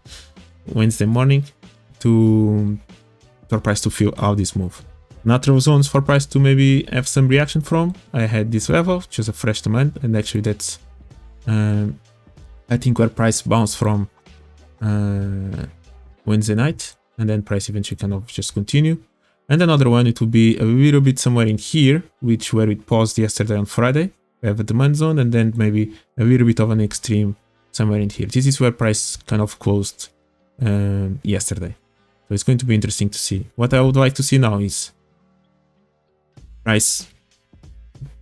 Wednesday morning, for price to fill out this move. Natural zones for price to maybe have some reaction from. I had this level, which is a fresh demand, and actually that's I think where price bounced from Wednesday night, and then price eventually kind of just continue. And another one, it will be a little bit somewhere in here, which where it paused yesterday on Friday. We have a demand zone, and then maybe a little bit of an extreme somewhere in here. This is where price kind of closed yesterday. So it's going to be interesting to see. What I would like to see now is price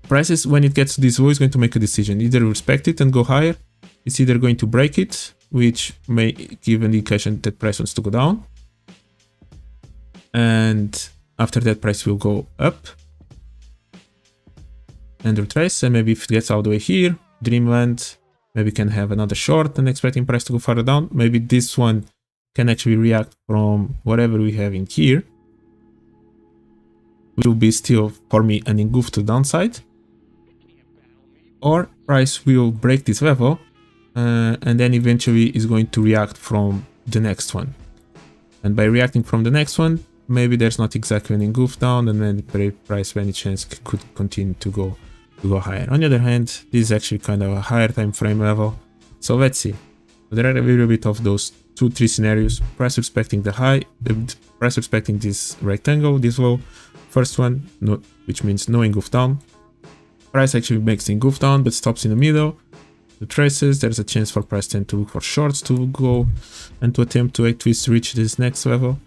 prices, when it gets to this low, is going to make a decision. Either respect it and go higher. It's either going to break it, which may give an indication that price wants to go down. And after that, price will go up and retrace. And maybe if it gets all the way here, Dreamland, maybe can have another short and expecting price to go further down. Maybe this one can actually react from whatever we have in here, which will be still, for me, an engulf to the downside. Or price will break this level and then eventually is going to react from the next one. And by reacting from the next one, maybe there's not exactly an engulf down, and then the price by any chance could continue to go higher. On the other hand, this is actually kind of a higher time frame level. So let's see. There are a little bit of those 2-3 scenarios. Price respecting the high, price respecting this rectangle, this low. First one, no, which means no engulf down. Price actually makes the engulf down, but stops in the middle. The traces, there's a chance for price then to look for shorts to go and to attempt to at least reach this next level.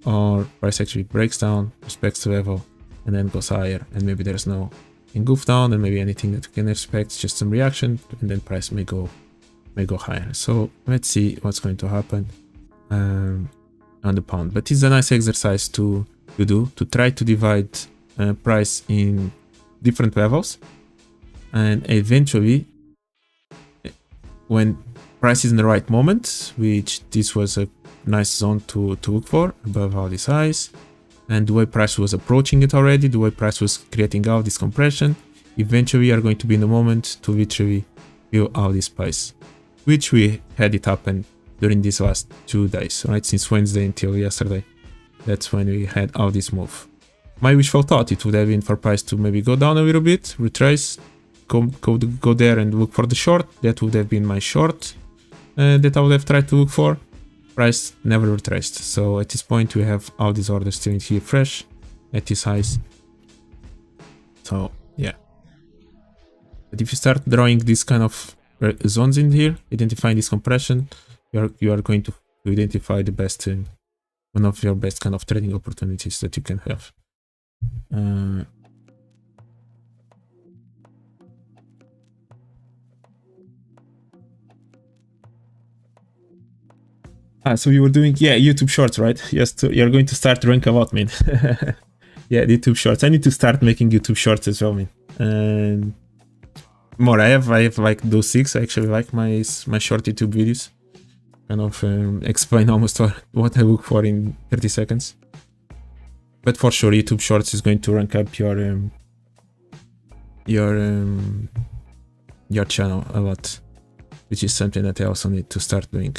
Or price actually breaks down, respects the level, and then goes higher. And maybe there's no engulf down, and maybe anything that we can expect, just some reaction, and then price may go higher. So let's see what's going to happen on the pound. But it's a nice exercise to do, to try to divide price in different levels, and eventually when price is in the right moment, which this was a nice zone to look for above all these highs, and the way price was approaching it already, the way price was creating all this compression, eventually we are going to be in the moment to literally fill all this price, which we had it happen during these last 2 days, right? Since Wednesday until yesterday. That's when we had all this move. My wishful thought, it would have been for price to maybe go down a little bit, retrace, go there and look for the short. That would have been my short that I would have tried to look for. Price never retraced. So at this point we have all these orders still in here fresh at these highs. So yeah. But if you start drawing this kind of zones in here, identifying this compression, you are going to identify the best, one of your best kind of trading opportunities that you can have. So you were doing, YouTube Shorts, right? Yes, you're going to start rank a lot, man. Yeah, YouTube Shorts. I need to start making YouTube Shorts as well, man. More, I have like those 6. I actually like my short YouTube videos. Kind of explain almost what I look for in 30 seconds. But for sure, YouTube Shorts is going to rank up your channel a lot, which is something that I also need to start doing.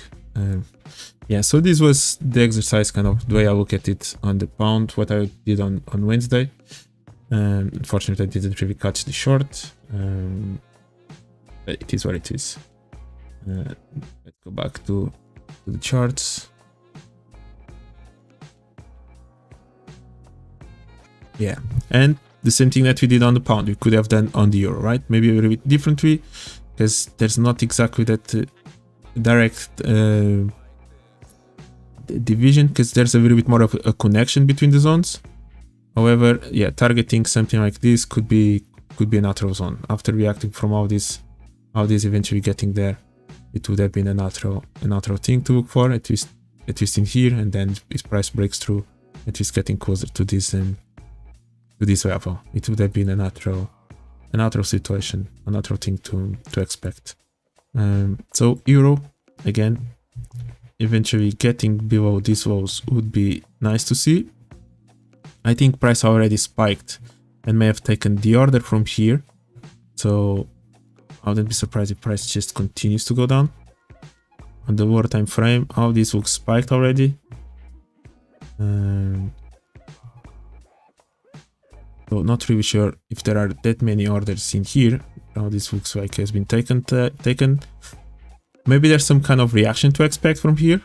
Yeah, so this was the exercise, kind of the way I look at it on the pound, what I did on Wednesday. Unfortunately, I didn't really catch the short. It is what it is. Let's go back to the charts. Yeah, and the same thing that we did on the pound, we could have done on the euro, right? Maybe a little bit differently, because there's not exactly that direct division, because there's a little bit more of a connection between the zones. However, yeah, targeting something like this could be a natural zone. After reacting from all this eventually getting there, it would have been a natural thing to look for, at least in here, and then if price breaks through, at least getting closer to this level. It would have been a natural situation, a natural thing to expect. So euro, again, eventually getting below these lows would be nice to see. I think price already spiked and may have taken the order from here. So I wouldn't be surprised if price just continues to go down. On the lower time frame, all these looks spiked already. So not really sure if there are that many orders in here. Now this looks like has been taken. Maybe there's some kind of reaction to expect from here,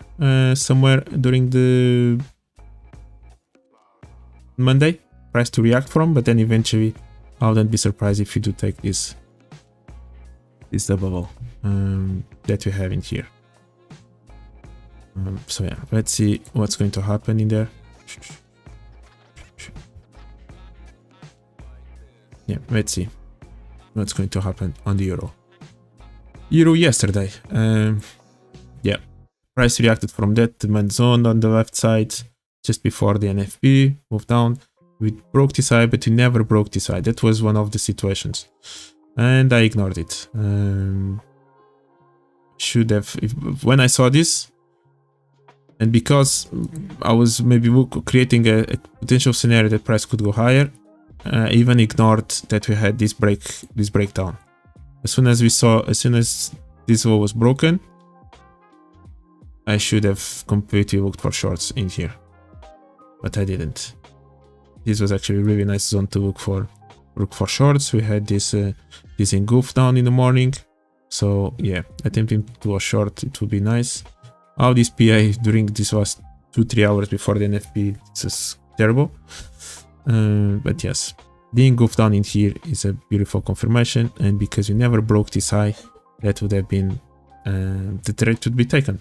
somewhere during the Monday, price to react from, but then eventually I wouldn't be surprised if you do take this double low that we have in here. So yeah, let's see what's going to happen in there. Yeah, let's see. what's going to happen on the euro. Euro yesterday, yeah, price reacted from that demand zone on the left side just before the NFP moved down. We broke this high, but we never broke this high. That was one of the situations, and I ignored it. Should have, when I saw this, and because I was maybe creating a potential scenario that price could go higher, I even ignored that we had this breakdown. As soon as this wall was broken, I should have completely looked for shorts in here, but I didn't. This was actually a really nice zone to look for shorts. We had this engulf down in the morning, so yeah, attempting to go short, it would be nice. All this PI during this last 2-3 hours before the NFP, it's just terrible. But yes, the engulf down in here is a beautiful confirmation, and because we never broke this high, that would have been the trade would be taken.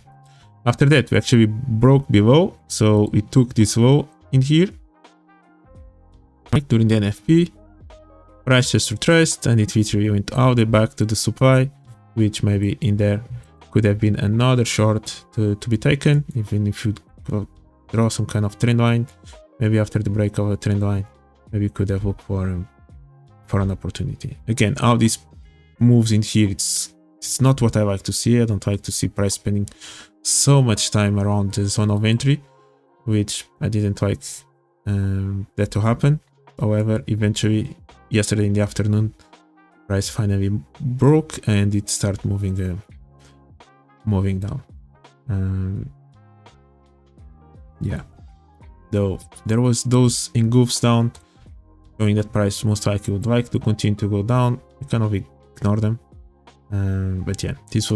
After that, we actually broke below, so we took this low in here, right during the NFP. Price just retraced, and it literally went all the way back to the supply, which maybe in there could have been another short to be taken, even if you draw some kind of trend line. Maybe after the break of a trend line, maybe you could have looked for an opportunity. Again, all these moves in here, it's not what I like to see. I don't like to see price spending so much time around the zone of entry, which I didn't like that to happen. However, eventually, yesterday in the afternoon, price finally broke and it started moving down. Yeah, though there was those engulfs down, showing that price most likely would like to continue to go down. I kind of ignore them, but yeah, this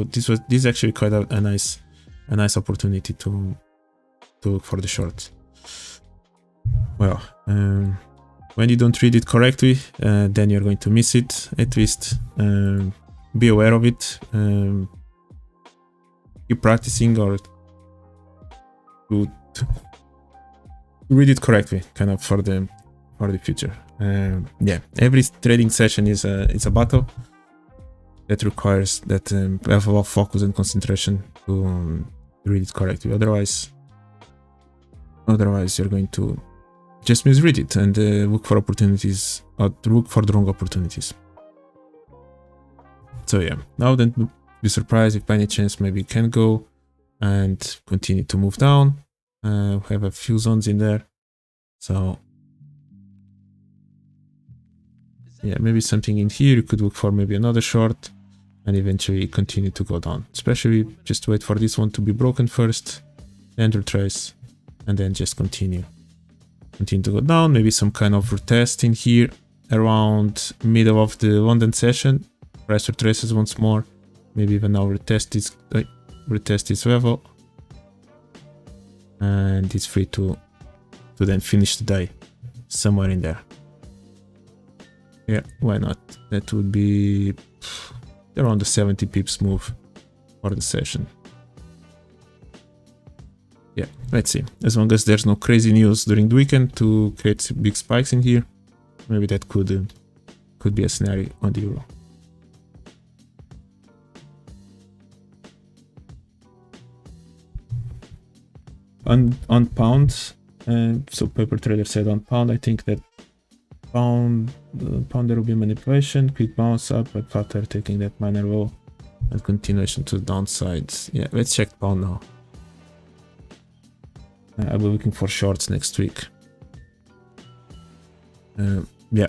is actually quite a nice opportunity to look for the short. Well, when you don't read it correctly, then you're going to miss it. At least be aware of it. Keep practicing, or to read it correctly, kind of for the future. Yeah, every trading session is a battle that requires that level of focus and concentration to read it correctly. Otherwise you're going to just misread it and look for opportunities, or look for the wrong opportunities. So yeah, now don't be surprised if by any chance maybe you can go and continue to move down. We have a few zones in there, so yeah, maybe something in here. You could look for maybe another short and eventually continue to go down. Especially just wait for this one to be broken first, then retrace, and then just continue to go down. Maybe some kind of retest in here around middle of the London session. Price retraces once more. Maybe even now retest this level, and it's free to then finish the day somewhere in there. Yeah, why not? That would be around the 70 pips move for the session. Yeah, let's see. As long as there's no crazy news during the weekend to create big spikes in here, maybe that could be a scenario on the euro. On pound, so paper trader said on pound, I think that pound there will be manipulation, quick bounce up, but after taking that minor low and continuation to the downside. Yeah, let's check pound now. I'll be looking for shorts next week. Yeah,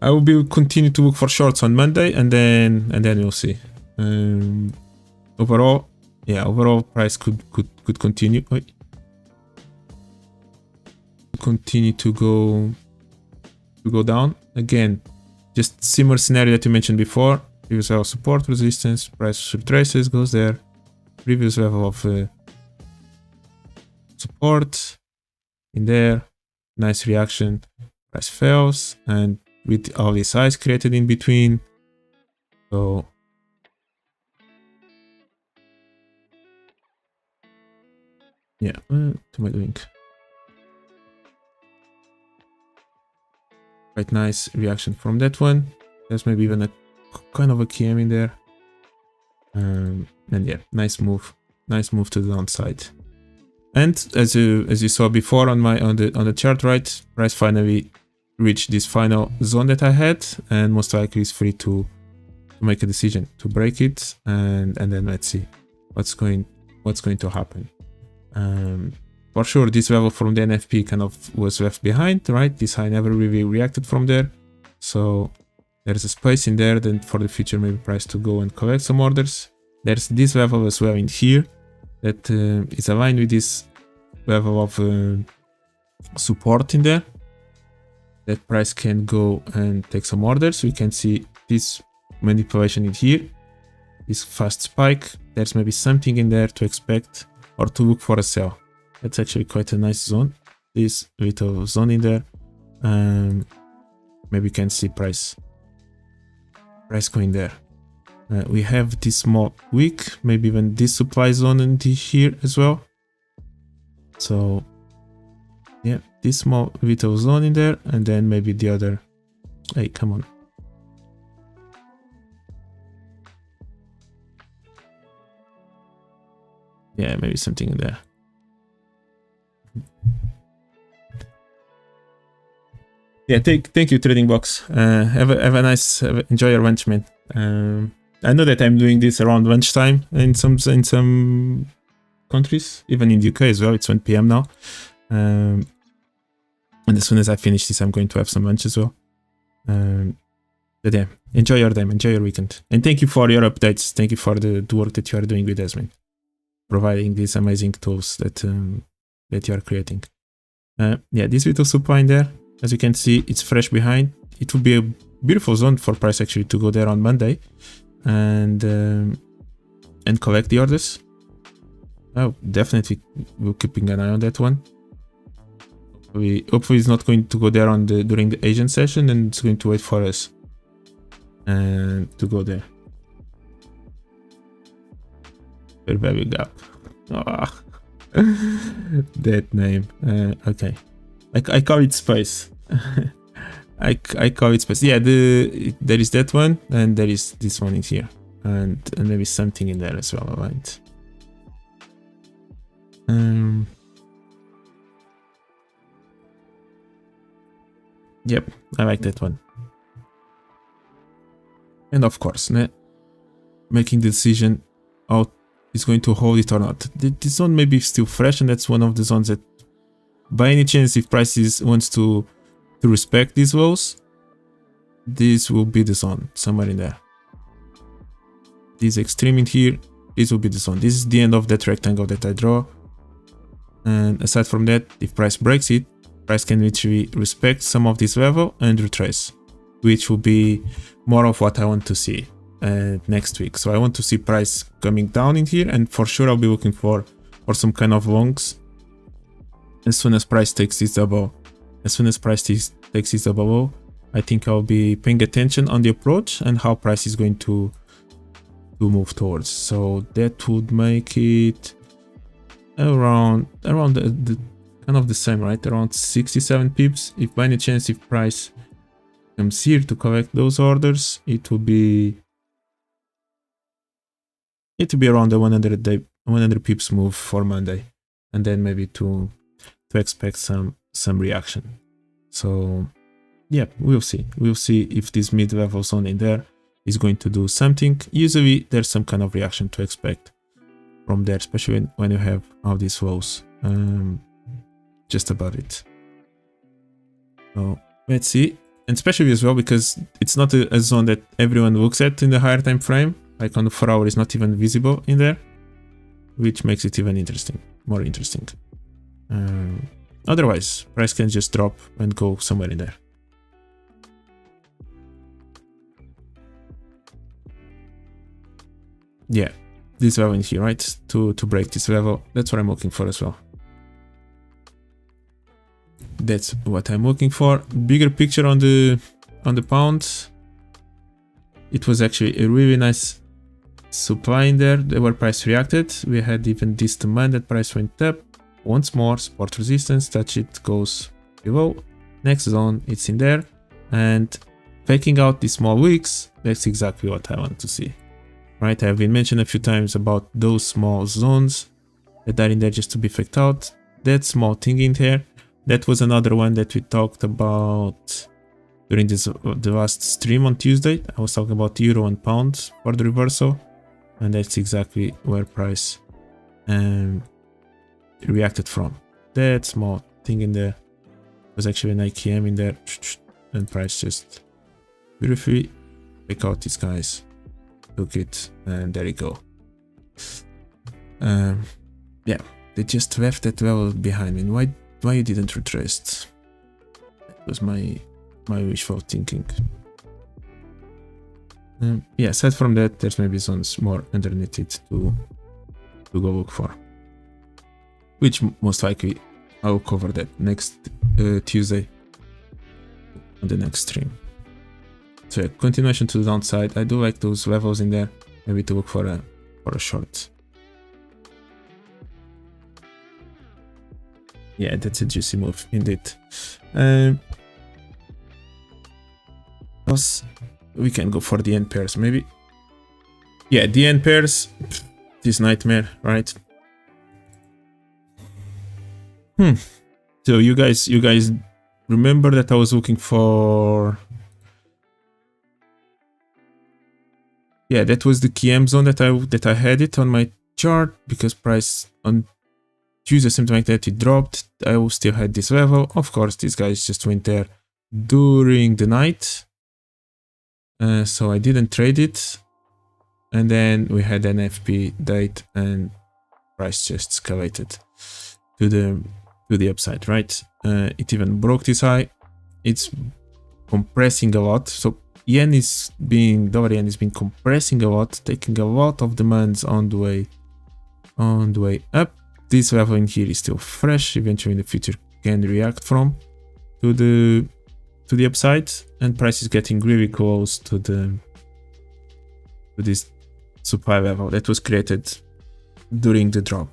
I will be continue to look for shorts on Monday, and then we'll see. Overall, yeah, overall price could continue. Continue to go down again. Just similar scenario that you mentioned before. Previous level of support, resistance, price retraces, goes there. Previous level of support in there. Nice reaction. Price fails, and with all these highs created in between. So yeah, what am I doing? Quite nice reaction from that one. There's maybe even a kind of a KM in there. And yeah, nice move to the downside. And as you saw before on the chart, right, price finally reached this final zone that I had, and most likely is free to make a decision to break it, and then let's see what's going to happen. For sure, this level from the NFP kind of was left behind, right? This high never really reacted from there, so there's a space in there. Then for the future, maybe price to go and collect some orders. There's this level as well in here that is aligned with this level of support in there, that price can go and take some orders. We can see this manipulation in here, this fast spike. There's maybe something in there to expect or to look for a sell. That's actually quite a nice zone, this little zone in there. Maybe you can see price going there. We have this small wick, maybe even this supply zone in here as well. So yeah, this small little zone in there, and then maybe the other. Hey, come on. Yeah, maybe something in there. Yeah, thank you, Trading Box. Have a nice, enjoy your lunch, man. I know that I'm doing this around lunchtime in some countries, even in the UK as well. It's 1 PM now. And as soon as I finish this, I'm going to have some lunch as well. But yeah, enjoy your day, enjoy your weekend. And thank you for your updates. Thank you for the work that you are doing with us, man. Providing these amazing tools that you are creating. Yeah, this little supply in there, as you can see, it's fresh behind. It would be a beautiful zone for price actually to go there on Monday and collect the orders. Oh, definitely we're keeping an eye on that one. Hopefully it's not going to go there on during the Asian session, and it's going to wait for us to go there. Fair value gap. Oh, that name. Okay, I call it space. I call it space. Yeah, there is that one, and there is this one in here, and maybe something in there as well, right? Yep, I like that one. And of course, making the decision out is going to hold it or not. This zone may be still fresh, and that's one of the zones that, by any chance, if prices wants to respect these lows, this will be the zone somewhere in there. This extreme in here, this will be the zone. This is the end of that rectangle that I draw. And aside from that, if price breaks it, price can literally respect some of this level and retrace, which will be more of what I want to see next week. So I want to see price coming down in here, and for sure I'll be looking for some kind of longs as soon as price takes this double. As soon as price takes this double, I think I'll be paying attention on the approach and how price is going to move towards. So that would make it around the kind of the same, right? Around 67 pips. If by any chance, if price comes here to collect those orders, it will be around the 100 pips move for Monday, and then maybe to expect some reaction. So yeah, we'll see if this mid-level zone in there is going to do something. Usually there's some kind of reaction to expect from there, especially when you have all these lows just above it. So let's see. And especially as well because it's not a zone that everyone looks at in the higher time frame. Like on the 4 hour is not even visible in there, which makes it even more interesting. Otherwise, price can just drop and go somewhere in there. Yeah, this level in here, right? To break this level, that's what I'm looking for as well. That's what I'm looking for. Bigger picture on the pound. It was actually a really nice supply in there where price reacted. We had even this demand that price went up once more, support resistance, touch it, goes below, next zone, it's in there, and faking out these small wicks, that's exactly what I want to see. Right, I have been mentioned a few times about those small zones that are in there just to be faked out. That small thing in here, that was another one that we talked about during the last stream on Tuesday. I was talking about euro and pound for the reversal, and that's exactly where price reacted from. That small thing in there was actually an IKM in there, and price just beautifully pick out these guys, took it, and there you go. Yeah, they just left that level behind me. Why you didn't retrace? That was my wishful thinking. Yeah, aside from that, there's maybe zones more underneath it to go look for, which most likely I'll cover that next Tuesday on the next stream. So yeah, continuation to the downside. I do like those levels in there, maybe to look for a short. Yeah, that's a juicy move indeed. We can go for the end pairs maybe. Yeah, the end pairs, this nightmare, right? So you guys remember that I was looking for, yeah, that was the KM zone that I had it on my chart, because price on Tuesday, something like that, it dropped. I still had this level. Of course, these guys just went there during the night, so I didn't trade it. And then we had an FP date, and price just escalated to the upside, right? It even broke this high. It's compressing a lot. So dollar yen is being compressing a lot, taking a lot of demands on the way up. This level in here is still fresh. Eventually in the future can react from to the upside, and price is getting really close to this supply level that was created during the drop.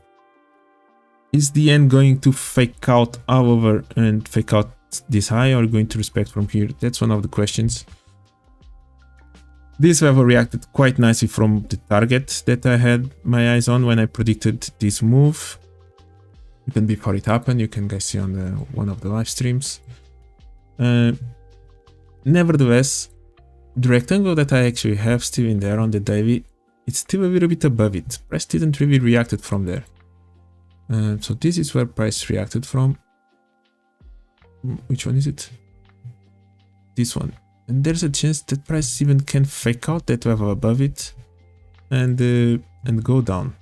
Is the yen going to fake out all over and fake out this high, or going to respect from here? That's one of the questions. This level reacted quite nicely from the target that I had my eyes on when I predicted this move. Even before it happened, you can guys see on one of the live streams. Nevertheless, the rectangle that I actually have still in there on the daily, it's still a little bit above it. Price didn't really reacted from there. So this is where price reacted from. Which one is it? This one. And there's a chance that price even can fake out that level above it and go down.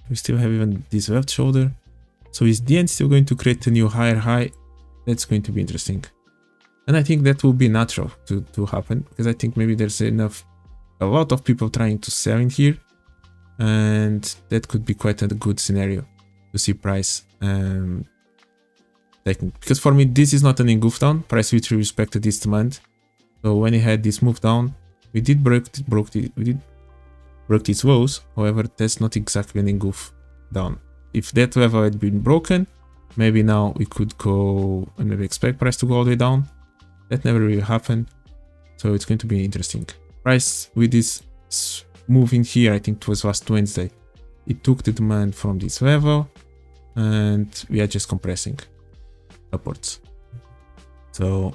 We still have even this left shoulder. So is the end still going to create a new higher high? That's going to be interesting. And I think that will be natural to happen, because I think maybe there's a lot of people trying to sell in here, and that could be quite a good scenario to see price taking. Because for me, this is not an engulf down. Price literally respected this demand. So when he had this move down, we did break these lows. However, that's not exactly an engulf down. If that level had been broken, maybe now we could go and maybe expect price to go all the way down. That never really happened, so it's going to be interesting. Price with this move in here, I think it was last Wednesday, it took the demand from this level, and we are just compressing upwards. So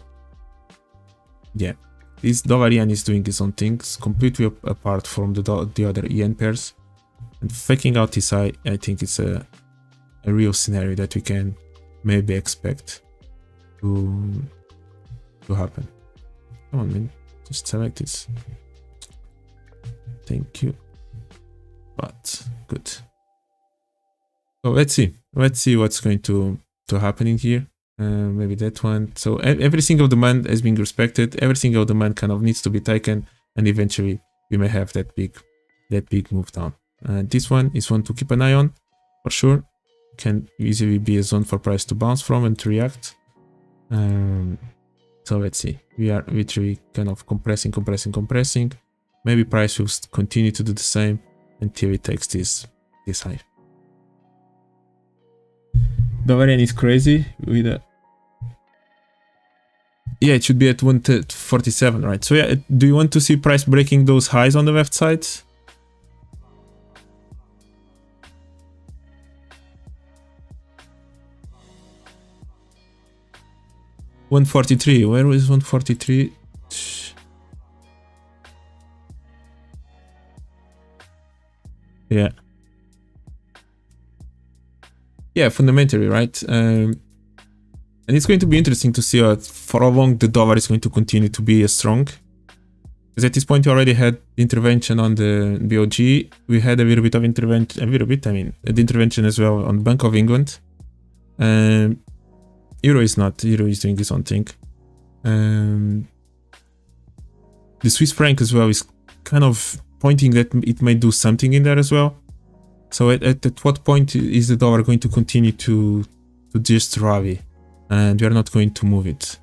yeah, this dollar yen is doing its own things, completely apart from the other yen pairs, and faking out this high. I think it's a real scenario that we can maybe expect to happen. Come on, man, just select this. Thank you. But good. So let's see what's going to happen in here. Maybe that one. So every single demand has been respected. Every single demand kind of needs to be taken, and eventually we may have that big move down. This one is one to keep an eye on for sure. Can easily be a zone for price to bounce from and to react. So let's see. We are literally kind of compressing. Maybe price will continue to do the same until it takes this high. Dollar yen is crazy with Yeah, it should be at 147, right? So yeah, do you want to see price breaking those highs on the left side? $143. Where is 143? Yeah. Yeah, fundamentally, right? And it's going to be interesting to see for how long the dollar is going to continue to be strong. Because at this point, we already had intervention on the BOG. We had a little bit of intervention, the intervention as well on Bank of England. Euro is not. Euro is doing its own thing. The Swiss franc as well is kind of pointing that it might do something in there as well. So at what point is the dollar going to continue to just rally, and we are not going to move it?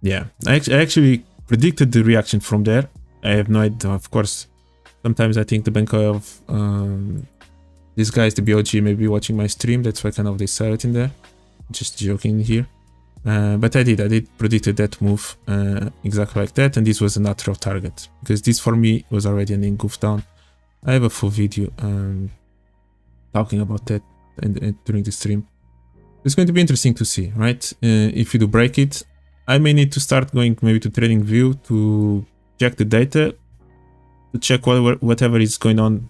Yeah, I actually predicted the reaction from there. I have no idea, of course. Sometimes I think the bank of these guys, the BOG, may be watching my stream. That's why kind of they saw it in there. Just joking here. But I did predicted that move exactly like that, and this was a natural target because this for me was already an engulf down. I have a full video talking about that during the stream. It's going to be interesting to see, right? If you do break it, I may need to start going maybe to trading view to check the data, to check whatever is going on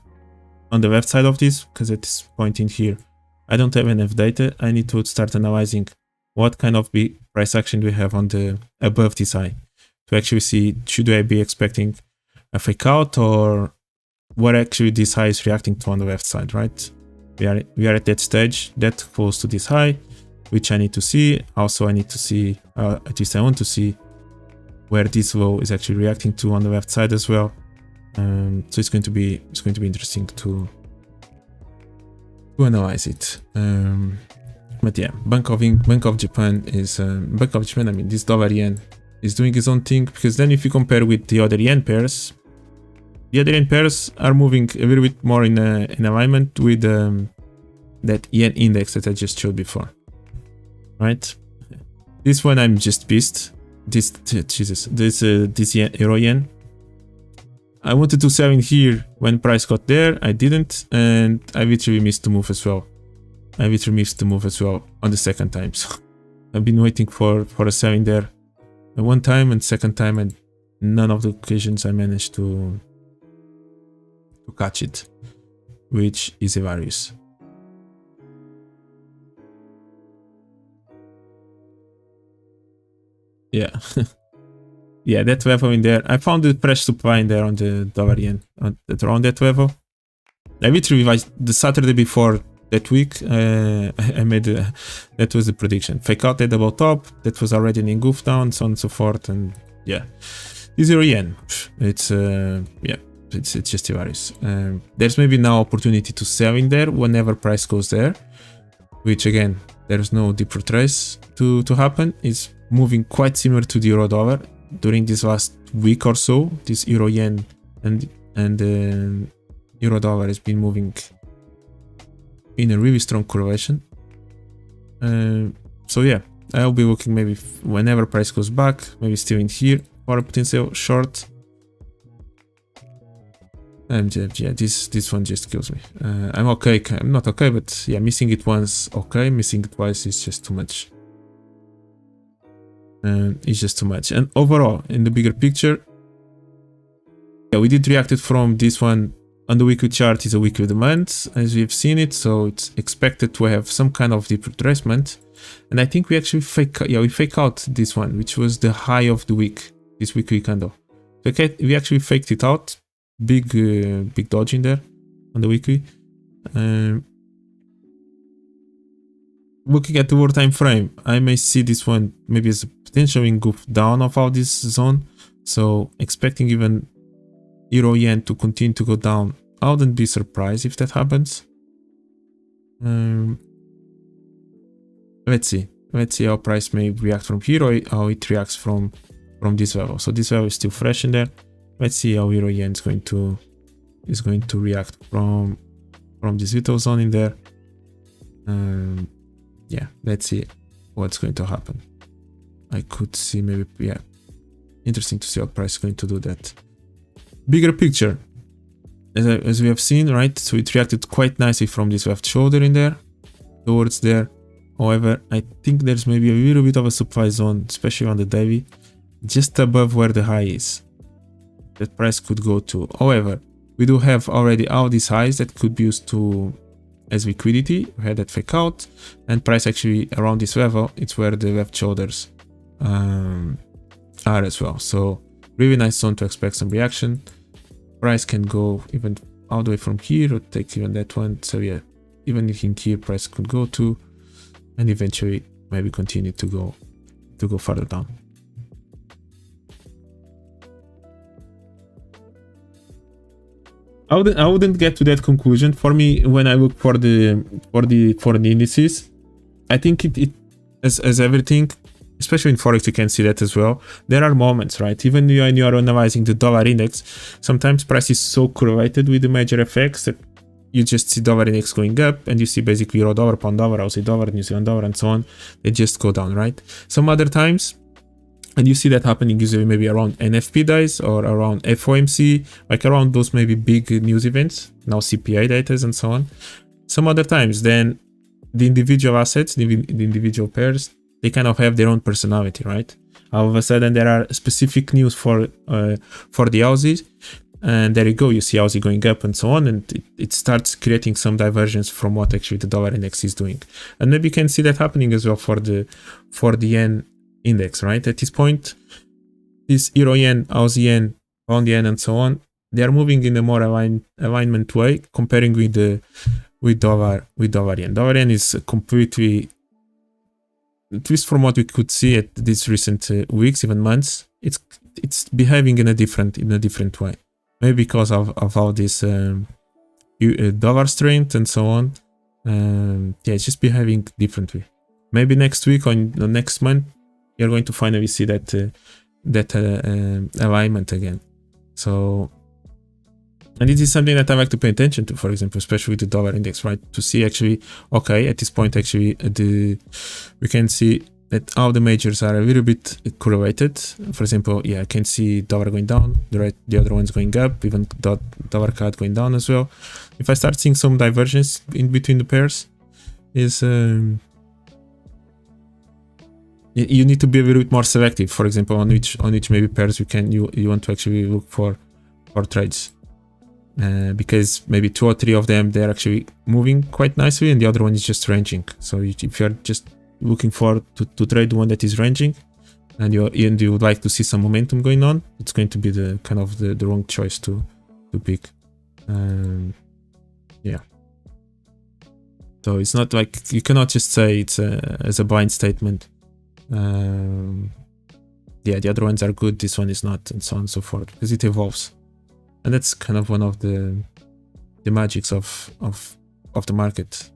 the left side of this, because at this point in here, I don't have enough data. I need to start analyzing what kind of price action do we have on the above this high to actually see, should I be expecting a fake out or what actually this high is reacting to on the left side, right? We are at that stage that close to this high, which I need to see. Also, I need to see, at least I want to see where this low is actually reacting to on the left side as well. So it's going to be interesting to analyze it. But yeah, Bank of Japan is Bank of Japan. I mean, this dollar yen is doing its own thing, because then if you compare with the other yen pairs, the other yen pairs are moving a little bit more in alignment with that yen index that I just showed before, right? This one I'm just pissed. This euro yen. I wanted to sell in here when price got there. I didn't, and I literally missed the move as well. on the second time. So I've been waiting for a sell in there one time, and second time, and none of the occasions I managed to catch it, which is hilarious. Yeah. Yeah, that level in there. I found the press supply in there on the dollar yen around that level. I literally revised the Saturday before that week. I made that was the prediction. Fake out at double top. That was already an engulf down, so on and so forth. And yeah, this euro yen. It's yeah, it's just hilarious. There's maybe now opportunity to sell in there whenever price goes there, which again, there's no deeper trace to happen. It's moving quite similar to the euro dollar. During this last week or so, this euro yen and euro dollar has been moving in a really strong correlation. So yeah, I'll be looking maybe whenever price goes back, maybe still in here for a potential short. And yeah, this one just kills me. I'm okay. I'm not okay, but yeah, missing it once, okay. Missing it twice is just too much. It's just too much. And overall, in the bigger picture, yeah, we did react it from this one on the weekly chart. Is a weekly demand as we've seen it, so it's expected to have some kind of deep retracement. And I think we actually fake out this one, which was the high of the week, this weekly candle. So okay, we actually faked it out. Big dodge in there on the weekly. Looking at the lower time frame, I may see this one maybe as a potential engulf down of all this zone. So expecting even euro yen to continue to go down. I wouldn't be surprised if that happens. Let's see how price may react from here, or how it reacts from this level. So this level is still fresh in there. Let's see how euro yen is going to react from this little zone in there. Yeah, let's see what's going to happen. I could see maybe, yeah, interesting to see how price is going to do that. Bigger picture, as we have seen, right? So it reacted quite nicely from this left shoulder in there towards there. However, I think there's maybe a little bit of a supply zone, especially on the daily, just above where the high is, that price could go to. However, we do have already all these highs that could be used to as liquidity. We had that fake out, and price actually around this level, it's where the left shoulders are as well. So really nice zone to expect some reaction. Price can go even all the way from here or take even that one. So yeah, even in here price could go to, and eventually maybe continue to go further down. I wouldn't get to that conclusion. For me, when I look for the indices, I think it as everything, especially in Forex, you can see that as well. There are moments, right? Even when you are analyzing the dollar index, sometimes price is so correlated with the major effects that you just see dollar index going up, and you see basically euro dollar, pound dollar, Aussie dollar, New Zealand dollar, and so on. They just go down, right? Some other times, and you see that happening usually maybe around NFP days or around FOMC, like around those maybe big news events, now CPI data and so on. Some other times, then the individual assets, the individual pairs, they kind of have their own personality, right? All of a sudden, there are specific news for the Aussies, and there you go, you see Aussie going up and so on, and it starts creating some divergence from what actually the dollar index is doing. And maybe you can see that happening as well for the yen index, right? At this point, this euro yen, Aussie yen, pound yen, and so on, they are moving in a more alignment way, comparing with dollar yen. Dollar yen is completely, at least from what we could see at these recent weeks, even months, it's behaving in a different way. Maybe because of all this dollar strength and so on. Yeah, it's just behaving differently. Maybe next week or next month, you're going to finally see that alignment again. So, and it is something that I like to pay attention to, for example, especially with the dollar index, right? To see actually, okay, at this point, actually, we can see that all the majors are a little bit correlated. For example, yeah, I can see dollar going down, the other one's going up, even dollar CAD going down as well. If I start seeing some divergence in between the pairs, you need to be a little bit more selective. For example, on which maybe pairs you want to actually look for trades, because maybe 2 or 3 of them, they're actually moving quite nicely, and the other one is just ranging. So if you're just looking for to trade the one that is ranging, and you would like to see some momentum going on, it's going to be the kind of the wrong choice to pick. Yeah. So it's not like, you cannot just say it's as a blind statement. Yeah, the other ones are good, this one is not, and so on and so forth, because it evolves, and that's kind of one of the magics of the market.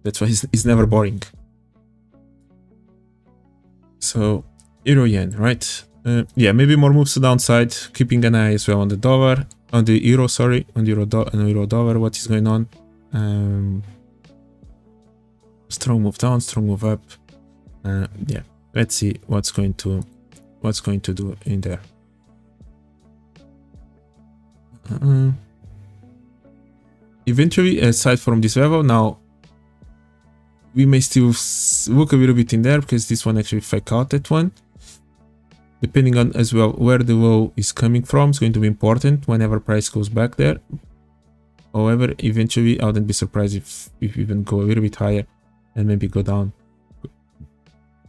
That's why it's never boring. So euro yen, right? Yeah, maybe more moves to downside, keeping an eye as well on the dollar, on the euro, sorry, on the euro dollar, what is going on. Strong move down, strong move up. Yeah, let's see what's going to do in there. Eventually, aside from this level, now we may still look a little bit in there, because this one actually fake out that one. Depending on as well where the low is coming from, it's going to be important whenever price goes back there. However, eventually I wouldn't be surprised if even go a little bit higher and maybe go down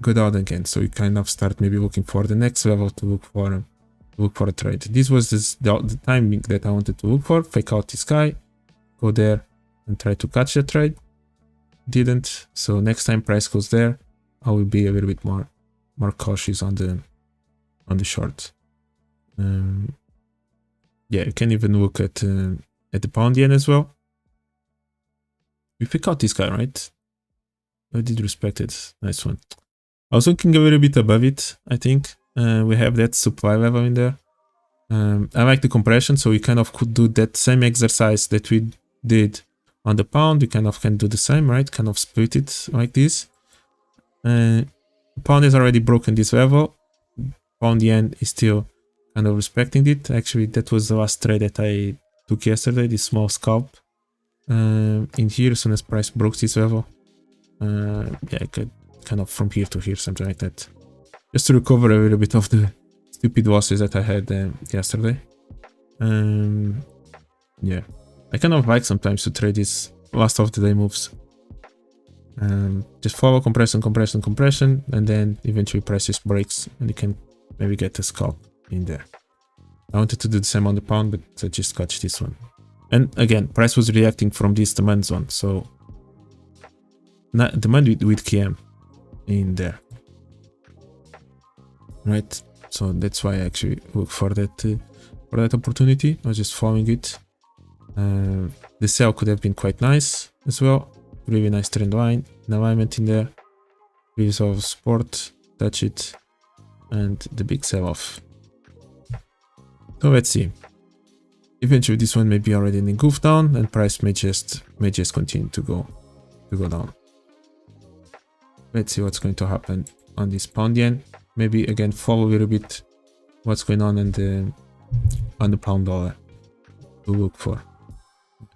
again. So you kind of start maybe looking for the next level to look for a trade. This was the timing that I wanted to look for. Fake out this guy, go there and try to catch the trade. Didn't. So next time price goes there, I will be a little bit more cautious on the short. Yeah, you can even look at the pound yen as well. We pick out this guy, right? I did respect it. Nice one. I was looking a little bit above it, I think. We have that supply level in there. I like the compression, so we kind of could do that same exercise that we did on the pound. We kind of can do the same, right? Kind of split it like this. pound has already broken this level. Pound yen is still kind of respecting it. Actually, that was the last trade that I took yesterday, this small scalp. In here, as soon as price broke this level. Yeah, I could kind of from here to here, something like that. Just to recover a little bit of the stupid losses that I had yesterday. Yeah, I kind of like sometimes to trade these last of the day moves. Just follow compression, compression, compression, and then eventually price just breaks and you can maybe get a scalp in there. I wanted to do the same on the pound, but I just catch this one. And again, price was reacting from this demand zone, so demand with KM in there, right? So that's why I actually look for that opportunity. I was just following it. The sell could have been quite nice as well. Really nice trend line, an alignment in there. Previous of support, touch it, and the big sell off. So let's see. Eventually this one may be already in the goof down and price may just continue to go down. Let's see what's going to happen on this pound yen. Maybe again follow a little bit what's going on in the pound dollar to look for.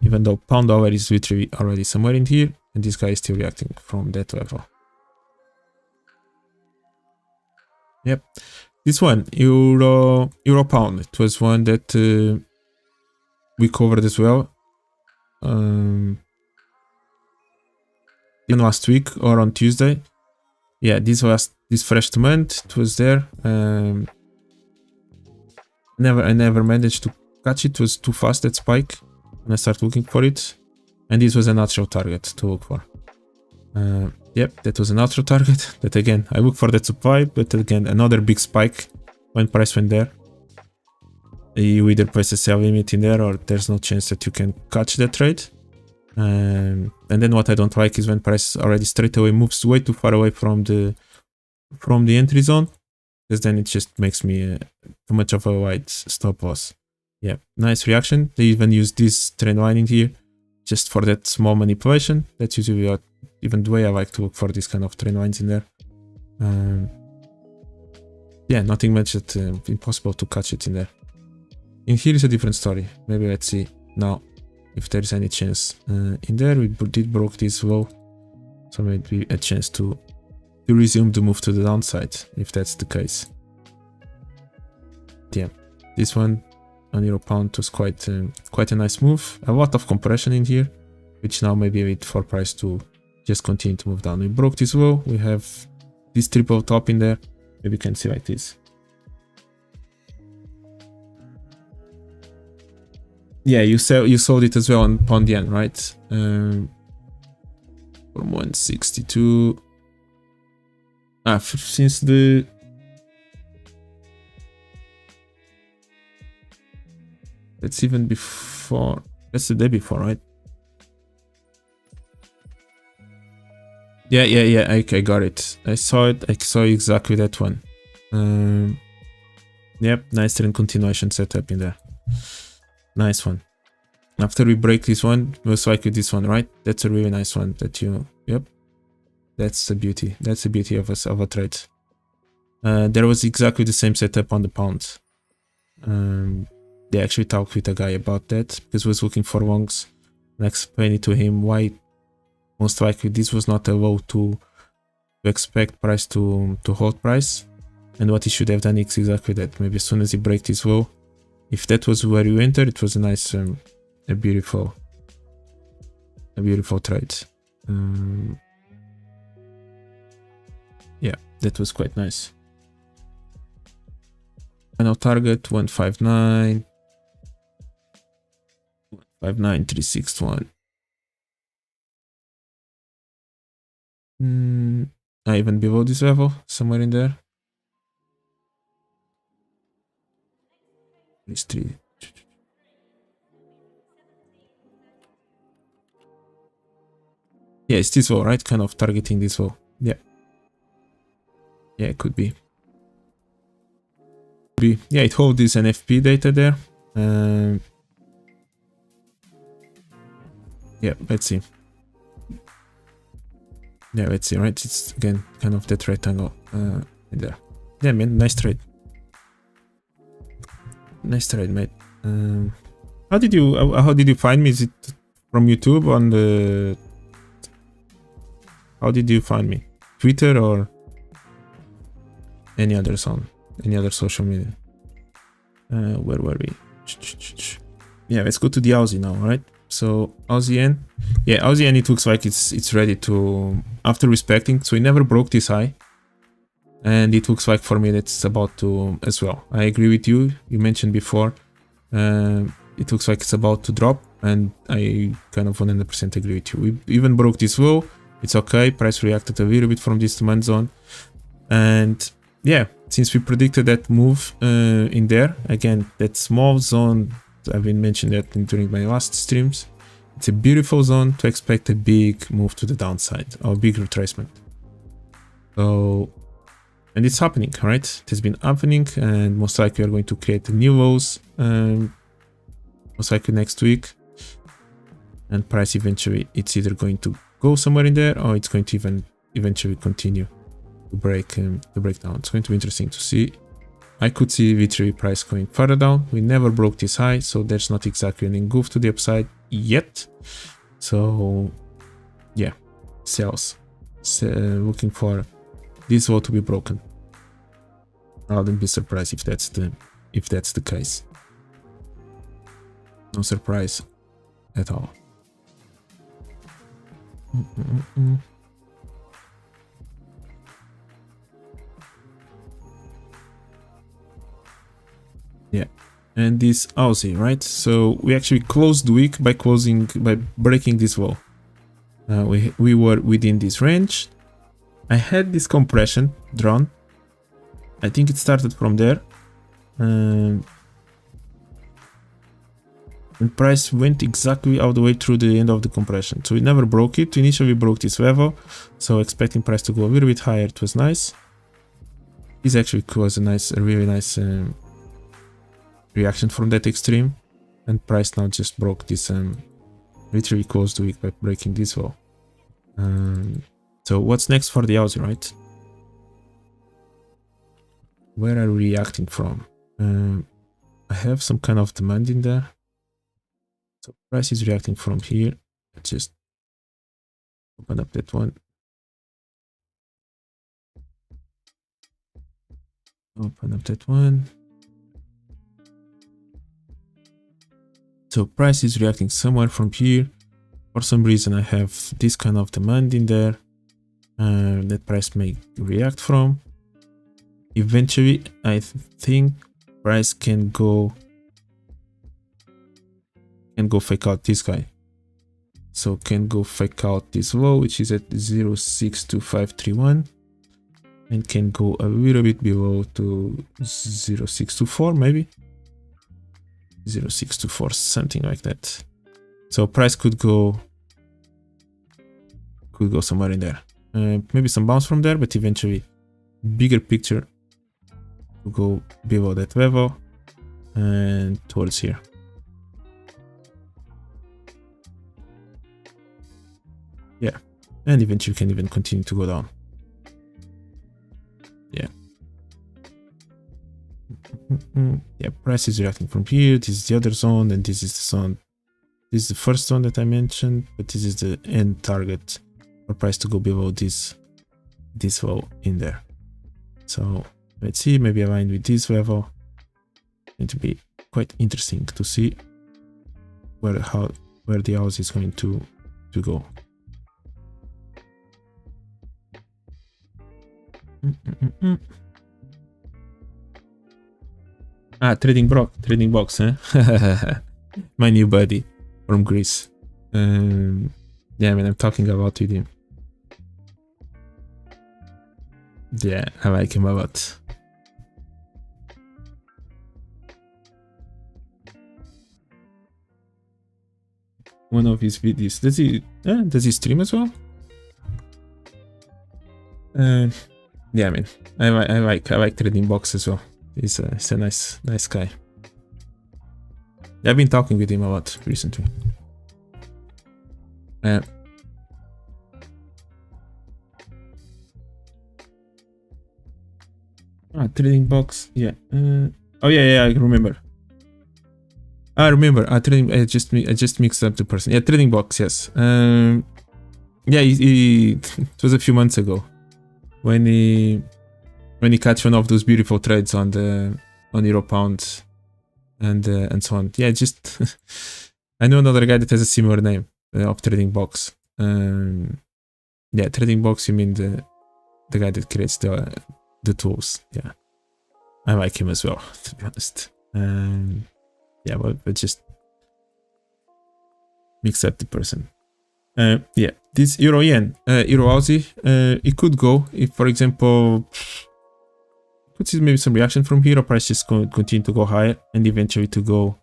Even though pound dollar is literally already somewhere in here and this guy is still reacting from that level. Yep. This one, euro pound, it was one that we covered as well. Even last week or on Tuesday. Yeah, this fresh demand, it was there. I never managed to catch it. It was too fast, that spike, and I started looking for it. And this was a natural target to look for. Yep, that was a natural target. But again, I look for that supply, but again, another big spike when price went there. You either place a sell limit in there or there's no chance that you can catch that trade. And then what I don't like is when price already straight away moves way too far away from the entry zone, because then it just makes me too much of a wide stop loss. Yeah, nice reaction. They even use this trend line in here just for that small manipulation. That's usually even the way I like to look for this kind of trend lines in there. Yeah, nothing much that impossible to catch it in there. In here is a different story. Maybe let's see now if there's any chance in there. We did broke this low, so maybe a chance to resume the move to the downside if that's the case. Yeah, this one on euro pound was quite a nice move. A lot of compression in here, which now maybe wait for price to just continue to move down. We broke this low. We have this triple top in there. Maybe you can see like this. Yeah, you sold it as well on pound yen, right? From 162. Since the that's even before. That's the day before, right? Yeah. I got it. I saw it. I saw exactly that one. Yep, nice trend continuation setup in there. Nice one. After we break this one, most likely this one, right? That's a really nice one that you. Yep. That's the beauty. That's the beauty of a trade. There was exactly the same setup on the pound. They actually talked with a guy about that because he was looking for longs and explained it to him why most likely this was not a low to expect price to hold price, and what he should have done is exactly that. Maybe as soon as he break this low, if that was where you entered, it was a nice, a beautiful trade. Yeah, that was quite nice. Final target 159. 159,361. Even below this level, somewhere in there. These three. Yeah, it's this low, right? Kind of targeting this low. Yeah. Yeah, it could be. Yeah, it holds this NFP data there. Yeah, let's see. Yeah, let's see, right? It's again kind of that rectangle in there. Yeah, man, nice trade. Nice trade, mate. How did you find me? Is it from YouTube on the? How did you find me? Twitter or any other social media? Where were we? Yeah, let's go to the Aussie now, right? So Aussie Yen, yeah, Aussie Yen, it looks like it's ready to, after respecting, so it never broke this high, and it looks like for me that's about to as well. I agree with you. You mentioned before, it looks like it's about to drop, and I kind of 100% agree with you. We even broke this low. It's okay. Price reacted a little bit from this demand zone, and yeah, since we predicted that move in there, again, that small zone, I've been mentioning that during my last streams, it's a beautiful zone to expect a big move to the downside or big retracement. So, and it's happening, right? It has been happening, and most likely we are going to create new lows, most likely next week, and price eventually it's either going to go somewhere in there or it's going to even eventually continue to break down. It's going to be interesting to see. I could see V3 price going further down. We never broke this high, so there's not exactly an engulf to the upside yet. So yeah, sells. So, looking for this low to be broken. I wouldn't be surprised if that's the case. No surprise at all. Yeah, and this Aussie, right? So we actually closed the week by breaking this wall. We were within this range. I had this compression drawn. I think it started from there, and price went exactly all the way through the end of the compression. So we never broke it. Initially we broke this level, so expecting price to go a little bit higher. It was nice. This actually was a really nice reaction from that extreme, and price now just broke this literally closed the week by breaking this wall. So what's next for the Aussie, right? Where are we reacting from? I have some kind of demand in there, so price is reacting from here. Let's just open up that one. Open up that one. So price is reacting somewhere from here. For some reason I have this kind of demand in there that price may react from. Eventually I think price can go fake out this guy. So can go fake out this low, which is at 0.62531, and can go a little bit below to 0.624, maybe 0.624, something like that. So price could go somewhere in there. Maybe some bounce from there, but eventually bigger picture to go below that level and towards here. Yeah, and eventually can even continue to go down. Yeah. Yeah, price is reacting from here. This is the other zone, and this is the zone. This is the first zone that I mentioned, but this is the end target for price to go below this low in there. So let's see, maybe aligned with this level. It will be quite interesting to see where the Aussie is going to go. Trading box, huh? My new buddy from Greece. Yeah, man, I'm talking a lot with him. Yeah, I like him a lot. One of his videos. Does he stream as well? Yeah, man, I like trading box as well. He's a nice guy. I've been talking with him a lot recently. Trading box. Yeah. Oh yeah, I remember. I remember. Trading. I just mixed up the person. Yeah, trading box. Yes. Yeah, it was a few months ago when he catch one of those beautiful trades on Euro Pound and so on. Yeah, just I know another guy that has a similar name of trading box. Yeah, trading box. You mean the guy that creates the tools? Yeah, I like him as well, to be honest. Yeah, but just mix up the person. Yeah, this Euro Yen, Euro Aussie, it could go if, for example, could see maybe some reaction from here, or price just continue to go higher and eventually to go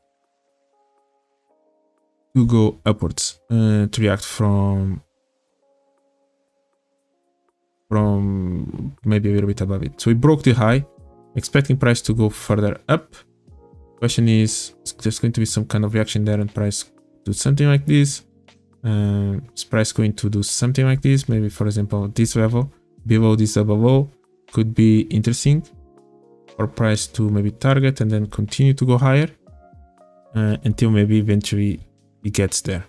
upwards, to react from maybe a little bit above it. So we broke the high, expecting price to go further up. Question is there's going to be some kind of reaction there and price do something like this. Is price going to do something like this? Maybe, for example, this level below this level could be interesting for price to maybe target and then continue to go higher until maybe eventually it gets there.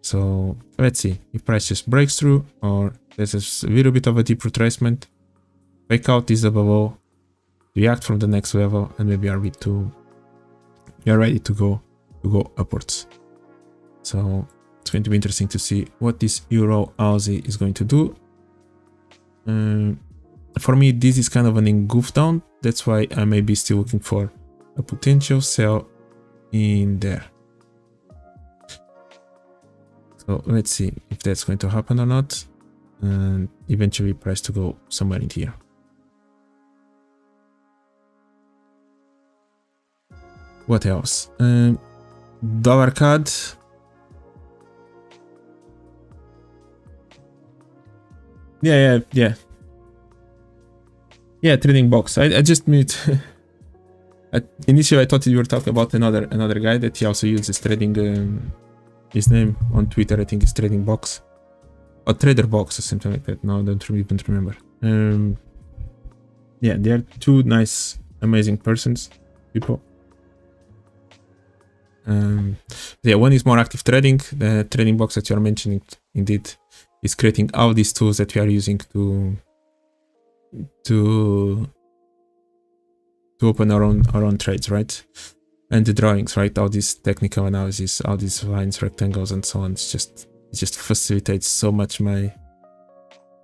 So let's see if price just breaks through, or there's a little bit of a deep retracement, break out this level, react from the next level, and maybe are ready to go upwards. So it's going to be interesting to see what this Euro Aussie is going to do. For me, this is kind of an engulf down. That's why I may be still looking for a potential sell in there. So let's see if that's going to happen or not. And eventually price to go somewhere in here. What else? Dollar CAD. Yeah. Yeah, trading box. I just meet. Initially, I thought you were talking about another guy that he also uses trading. His name on Twitter, I think, is Trading Box or Trader Box or something like that. No, I don't even remember. Yeah, they are two nice, amazing people. Yeah, one is more active trading. The Trading Box that you are mentioning, indeed, is creating all these tools that we are using to open our own trades, right? And the drawings, right? All this technical analysis, all these lines, rectangles, and so on. It just facilitates so much my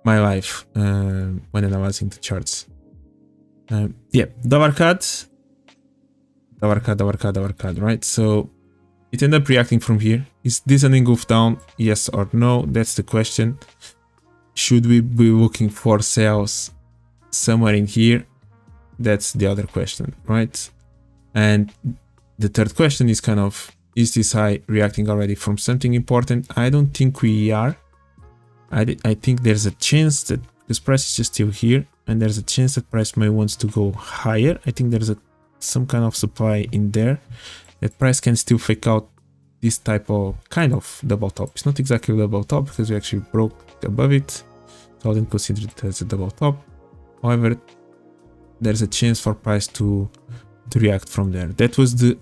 life when analyzing the charts. Yeah, dollar CAD, right? So it ended up reacting from here. Is this an engulf down? Yes or no? That's the question. Should we be looking for sales somewhere in here? That's the other question, right? And the third question is kind of, is this high reacting already from something important? I don't think we are. I think there's a chance that this price is just still here, and there's a chance that price may wants to go higher. I think there's some kind of supply in there that price can still fake out this type of kind of double top. It's not exactly a double top because we actually broke above it, so I didn't consider it as a double top. However, there's a chance for price to react from there. That was the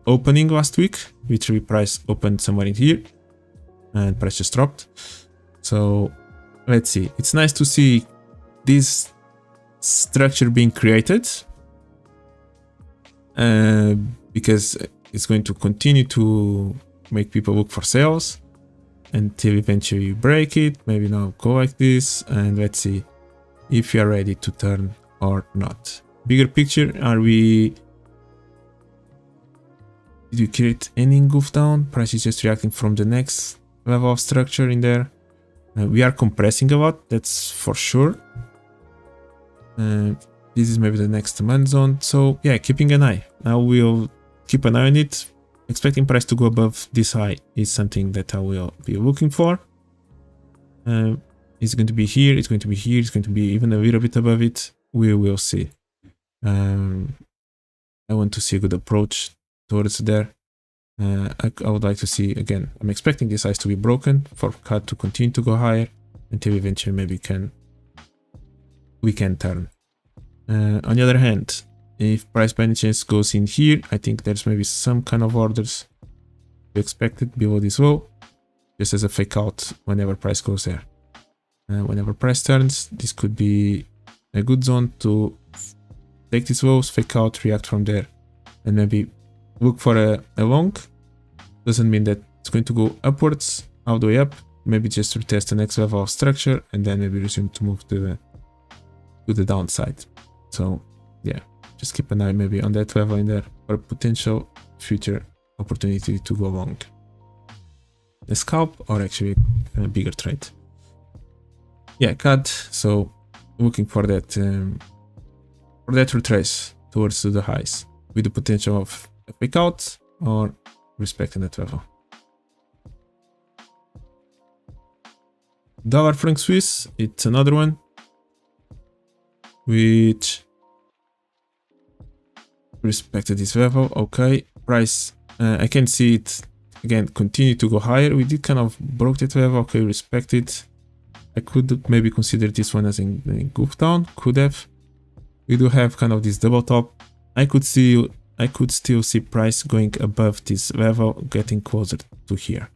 opening last week, which price opened somewhere in here and price just dropped. So let's see. It's nice to see this structure being created because it's going to continue to make people look for sales until eventually you break it. Maybe now go like this, and let's see if you are ready to turn or not. Bigger picture, did you create any engulf down? Price is just reacting from the next level of structure in there. We are compressing a lot, that's for sure. This is maybe the next demand zone. So yeah, keeping an eye. Now we'll keep an eye on it. Expecting price to go above this high is something that I will be looking for. It's going to be here, it's going to be here, it's going to be even a little bit above it. We will see. I want to see a good approach towards there. I would like to see, again, I'm expecting this size to be broken for CAD to continue to go higher until eventually maybe we can turn. On the other hand, if price by any chance goes in here, I think there's maybe some kind of orders expected below this low, just as a fake out whenever price goes there. Whenever price turns, this could be a good zone to take these lows, fake out, react from there, and maybe look for a long. Doesn't mean that it's going to go upwards all the way up, maybe just to test the next level of structure and then maybe resume to move to the downside. So yeah, just keep an eye maybe on that level in there for a potential future opportunity to go long. A scalp or actually a bigger trade. Yeah, CAD. So looking for that retrace towards the highs with the potential of a fake out or respecting that level. Dollar franc Swiss, it's another one which respected this level. Okay, price, I can see it again continue to go higher. We did kind of broke that level. Okay, respected. I could maybe consider this one as a goof down. Could have. We do have kind of this double top. I could still see price going above this level, getting closer to here.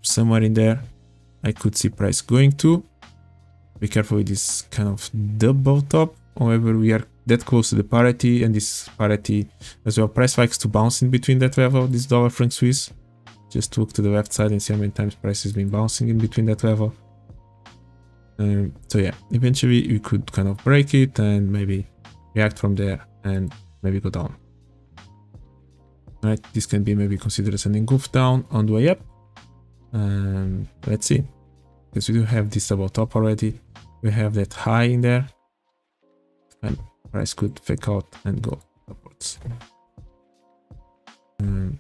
Somewhere in there, I could see price going to. Be careful with this kind of double top. However, we are that close to the parity, and this parity as well. Price likes to bounce in between that level, this dollar franc Swiss. Just look to the left side and see how many times price has been bouncing in between that level. So yeah, eventually we could kind of break it and maybe react from there and maybe go down. Right, this can be maybe considered as an engulf down on the way up. Let's see, because we do have this double top already. We have that high in there, and price could fake out and go upwards.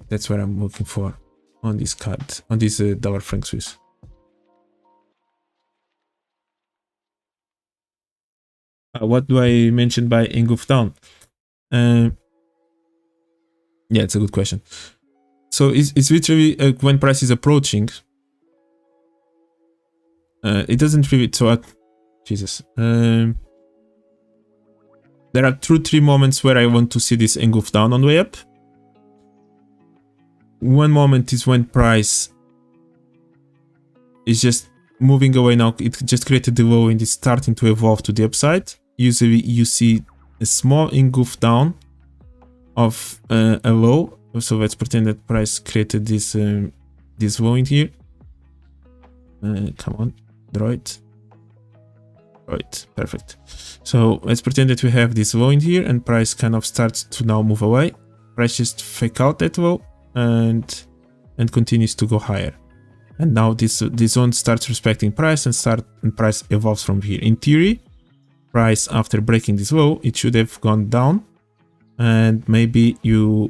That's what I'm looking for on this card, on this dollar franc Swiss. What do I mention by engulf down? Yeah, it's a good question. So it's literally when price is approaching. It doesn't really. So Jesus. There are 2-3 moments where I want to see this engulf down on the way up. One moment is when price is just moving away now. It just created the low and it's starting to evolve to the upside. Usually you see a small engulf down of a low. So let's pretend that price created this this low in here. Come on, draw it. Right, perfect. So let's pretend that we have this low in here and price kind of starts to now move away. Price just fake out that low and continues to go higher. And now this zone starts respecting price and price evolves from here. In theory, price after breaking this low, it should have gone down, and maybe we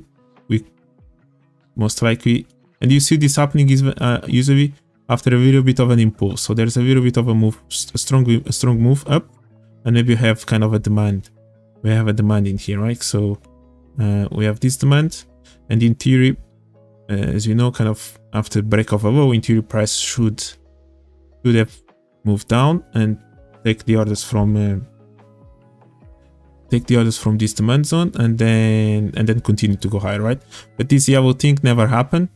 most likely, and you see this happening is usually after a little bit of an impulse. So there's a little bit of a move, a strong move up, and maybe you have kind of a demand. We have a demand in here, right? So we have this demand, and in theory, as you know, kind of after break of a low, in theory, price should have moved down and take the orders from this demand zone, and then continue to go higher, right? But this yellow thing never happened.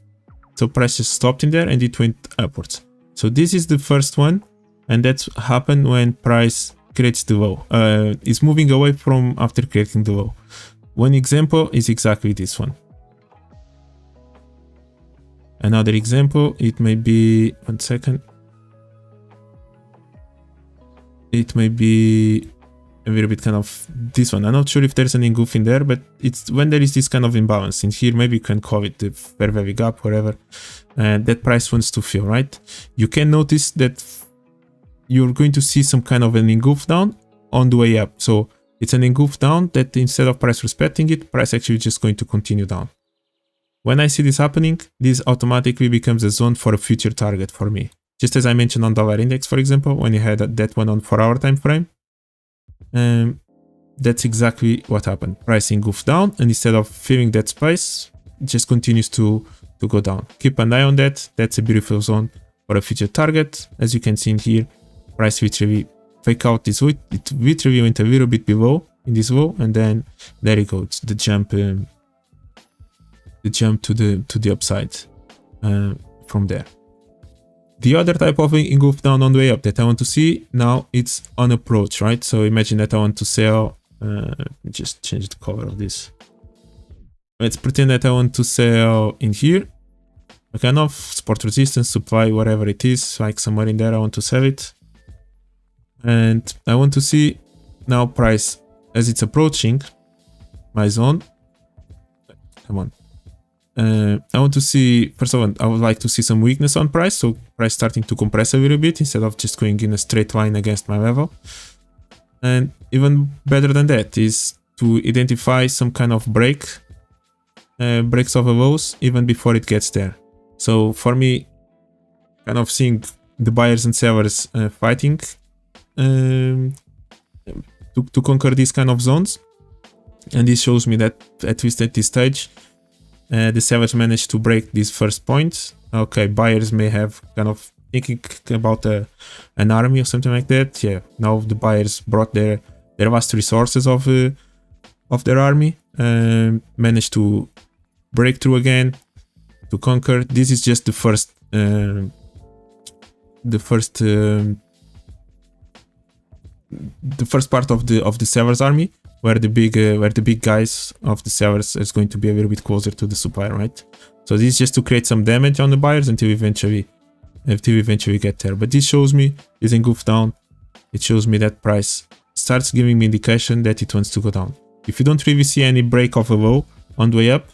So price just stopped in there and it went upwards. So this is the first one, and that's happened when price creates the low. It's moving away from after creating the low. One example is exactly this one. Another example, it may be, one second. It may be a little bit kind of this one. I'm not sure if there's an engulf in there, but it's when there is this kind of imbalance in here. Maybe you can call it the fair value gap, whatever, and that price wants to fill, right? You can notice that you're going to see some kind of an engulf down on the way up. So it's an engulf down that instead of price respecting it, price actually just going to continue down. When I see this happening, this automatically becomes a zone for a future target for me. Just as I mentioned on dollar index, for example, when you had that one on 4-hour time frame. That's exactly what happened. Pricing goes down, and instead of filling that space, it just continues to go down. Keep an eye on that. That's a beautiful zone for a future target. As you can see in here, price literally fake out this victory went a little bit below in this low, and then there it goes, the jump to the upside from there. The other type of engulf down on the way up that I want to see now, it's on approach, right? So imagine that I want to sell, just change the color of this. Let's pretend that I want to sell in here, a kind of support resistance, supply, whatever it is, like somewhere in there I want to sell it. And I want to see now price as it's approaching my zone. Come on. I want to see, first of all, I would like to see some weakness on price, so price starting to compress a little bit instead of just going in a straight line against my level. And even better than that is to identify some kind of breaks of the lows even before it gets there. So for me, kind of seeing the buyers and sellers fighting to conquer these kind of zones, and this shows me that at least at this stage, the sellers managed to break these first points. Okay, buyers may have kind of thinking about an army or something like that. Yeah, now the buyers brought their vast resources of their army, managed to break through again, to conquer. This is just the first part of the sellers army, where the big guys of the sellers is going to be a little bit closer to the supply, right? So this is just to create some damage on the buyers until eventually get there. But this shows me, this engulf down, it shows me that price starts giving me indication that it wants to go down. If you don't really see any break of a low on the way up,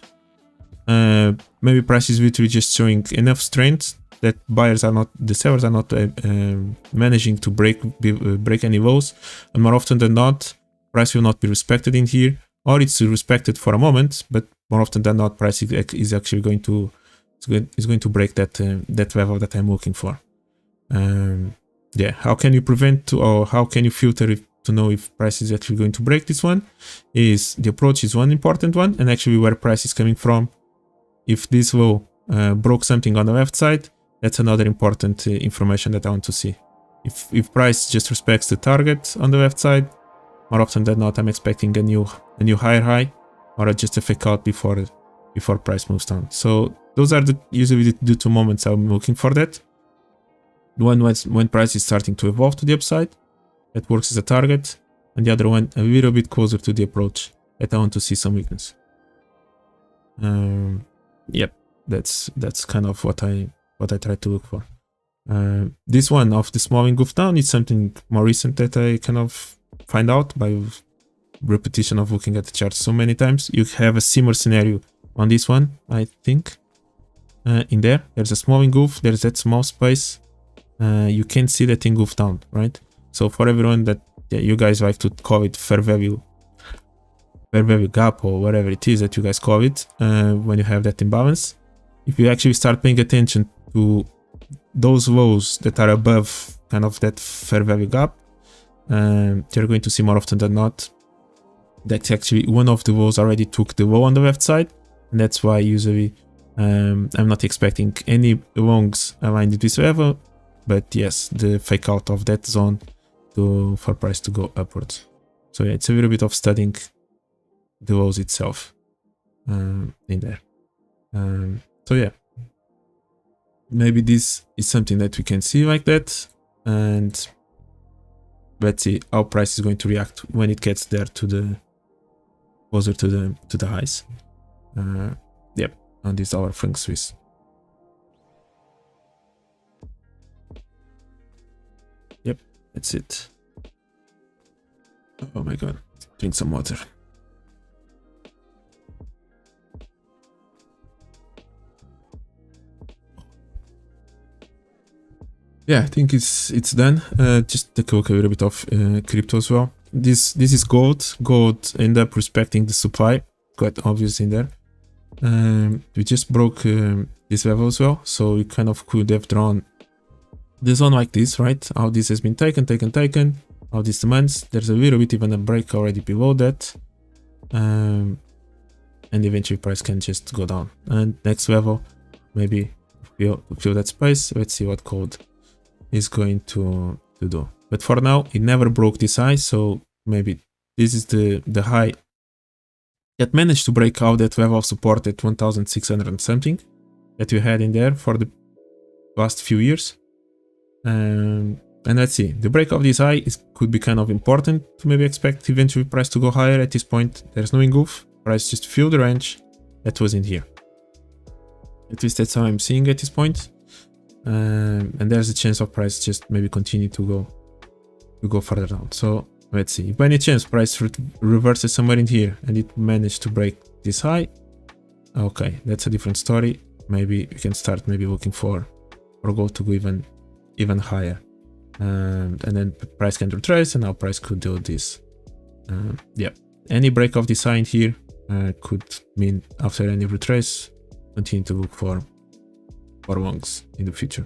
maybe price is literally just showing enough strength that the sellers are not managing to break any lows, and more often than not, price will not be respected in here, or it's respected for a moment, but more often than not, price is actually going to break that level that I'm looking for. Yeah, how can you prevent or how can you filter to know if price is actually going to break this one? Is the approach is one important one, and actually where price is coming from. If this low broke something on the left side, that's another important information that I want to see. If price just respects the target on the left side, more often than not, I'm expecting a new higher high, or just a fake out before price moves down. So those are usually the two moments I'm looking for that. One was when price is starting to evolve to the upside, that works as a target, and the other one a little bit closer to the approach, that I want to see some weakness. Yep, that's kind of what I try to look for. This one of the small engulf down is something more recent that I kind of find out by repetition of looking at the chart so many times. You have a similar scenario on this one, I think. In there's a small engulf, there's that small space. You can see that engulf down, right? So for everyone that you guys like to call it fair value gap or whatever it is that you guys call it, when you have that imbalance, if you actually start paying attention to those lows that are above kind of that fair value gap, you're going to see more often than not that actually one of the lows already took the low on the left side, and that's why usually I'm not expecting any longs aligned with this level, but yes, the fake out of that zone for price to go upwards. So yeah, it's a little bit of studying the lows itself in there. So yeah, maybe this is something that we can see like that, and let's see how price is going to react when it gets there to the closer to the highs. Yep, on this our franc Swiss. Yep, that's it. Oh my god, drink some water. Yeah, I think it's done. Just take a look a little bit of crypto as well. This is gold. Gold end up respecting the supply, quite obvious in there. We just broke this level as well, so we kind of could have drawn the zone like this, right? How this has been taken, how this demands. There's a little bit even a break already below that, and eventually price can just go down. And next level, maybe fill that space. Let's see what gold is going to do. But for now, it never broke this high, so maybe this is the high that managed to break out that level of support at 1,600 and something that we had in there for the last few years. And let's see, the break of this high could be kind of important to maybe expect eventually price to go higher. At this point, there's no engulf, price just filled the range that was in here. At least that's how I'm seeing at this point. And there's a chance of price just maybe continue to go further down. So let's see, if by any chance price reverses somewhere in here and it managed to break this high, okay, that's a different story. Maybe we can start maybe looking for go to go even higher, and then price can retrace, and now price could do this. Yeah, any break of this high in here could mean after any retrace continue to look for longs in the future.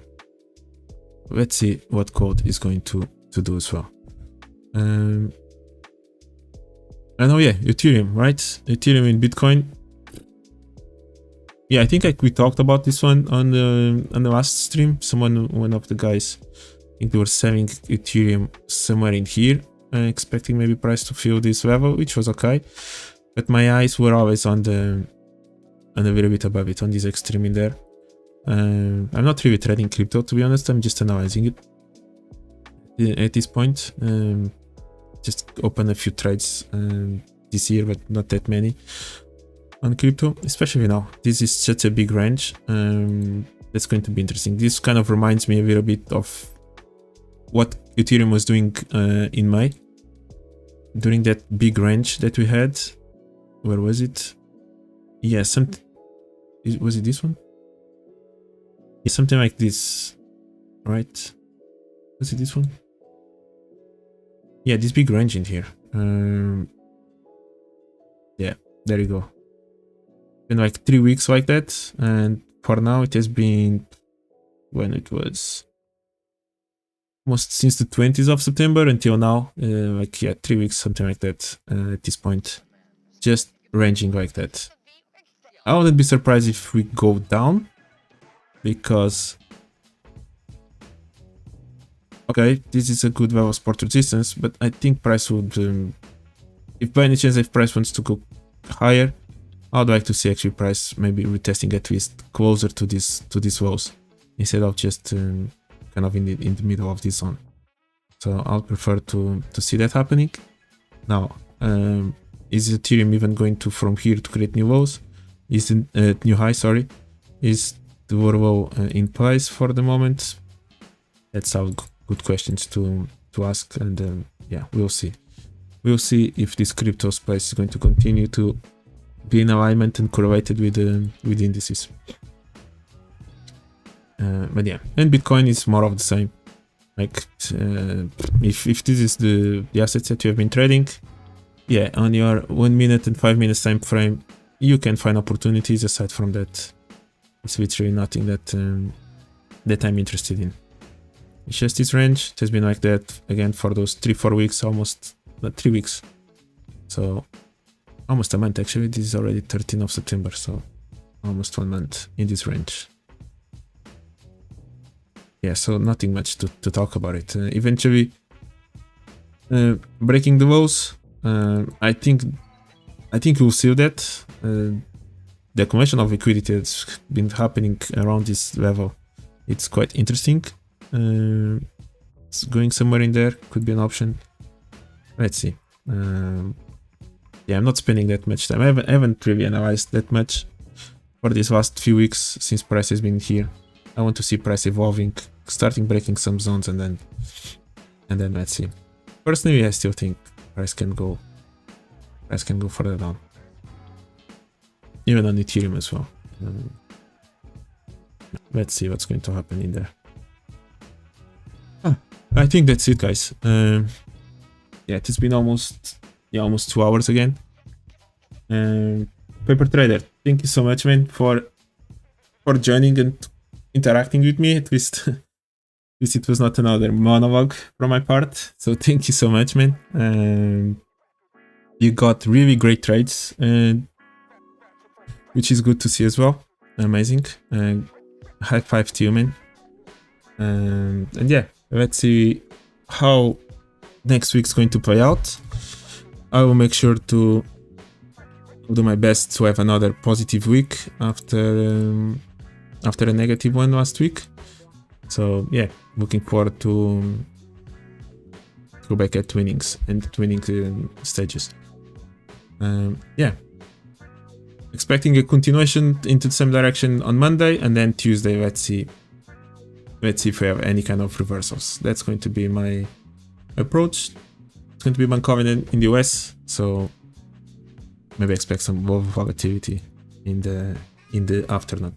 Let's see what code is going to do as well. And oh yeah, Ethereum, right? Ethereum in Bitcoin. Yeah, I think we talked about this one on the last stream. One of the guys, I think they were selling Ethereum somewhere in here, expecting maybe price to fill this level, which was okay. But my eyes were always on a little bit above it, on this extreme in there. I'm not really trading crypto, to be honest. I'm just analyzing it at this point. Just open a few trades this year, but not that many on crypto, especially now. This is such a big range. That's going to be interesting. This kind of reminds me a little bit of what Ethereum was doing in May, during that big range that we had. Where was it? Yeah, was it this one? Yeah, something like this, right? Was it this one? Yeah, this big range in here. Yeah, there you go. Been like 3 weeks like that, and for now it has been, when it was almost since the 20th of September until now, like, yeah, 3 weeks, something like that. At this point, just ranging like that. I wouldn't be surprised if we go down, because okay, this is a good level of support resistance, but I think price would, if by any chance if price wants to go higher, I'd like to see actually price maybe retesting at least closer to these lows, instead of just kind of in the middle of this zone. So I'll prefer to see that happening. Now, is Ethereum even going to from here to create new lows? Is the new high? Sorry, is the low in place for the moment? That's all good questions to ask, and yeah, we'll see. We'll see if this crypto space is going to continue to be in alignment and correlated with indices. But yeah, and Bitcoin is more of the same. Like, if this is the assets that you have been trading, yeah, on your 1 minute and 5 minutes time frame, you can find opportunities. Aside from that, it's literally nothing that I'm interested in. It's just this range. It has been like that again for those 3-4 weeks, almost, not 3 weeks. So almost a month actually. This is already 13th of September, so almost 1 month in this range. Yeah, so nothing much to talk about it. Eventually breaking the lows. I think we'll see that. The accumulation of liquidity that's been happening around this level, it's quite interesting. It's going somewhere in there, could be an option. Let's see. Yeah, I'm not spending that much time. I haven't really analyzed that much for these last few weeks since price has been here. I want to see price evolving, starting breaking some zones, and then let's see. Personally, I still think price can go further down, even on Ethereum as well. Let's see what's going to happen in there. I think that's it, guys. Yeah, it's been almost 2 hours again. Paper Trader, thank you so much, man, for joining and interacting with me. At least it was not another monologue from my part. So thank you so much, man. You got really great trades, which is good to see as well. Amazing. High five to you, man. And yeah, let's see how next week's going to play out. I will make sure to do my best to have another positive week after a negative one last week. So yeah, looking forward to go back at winnings and winning stages. Yeah, expecting a continuation into the same direction on Monday, and then Tuesday let's see if we have any kind of reversals. That's going to be my approach. It's going to be bank covenant in the US, so maybe expect some more volatility in the afternoon.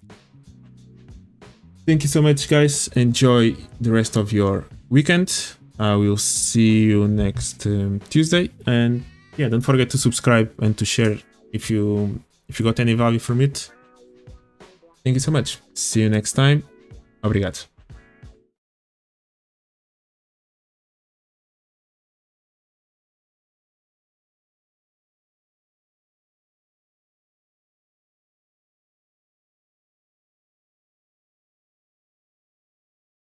Thank you so much, guys. Enjoy the rest of your weekend. I will see you next Tuesday, and yeah, don't forget to subscribe and to share if you got any value from it. Thank you so much. See you next time. Obrigado.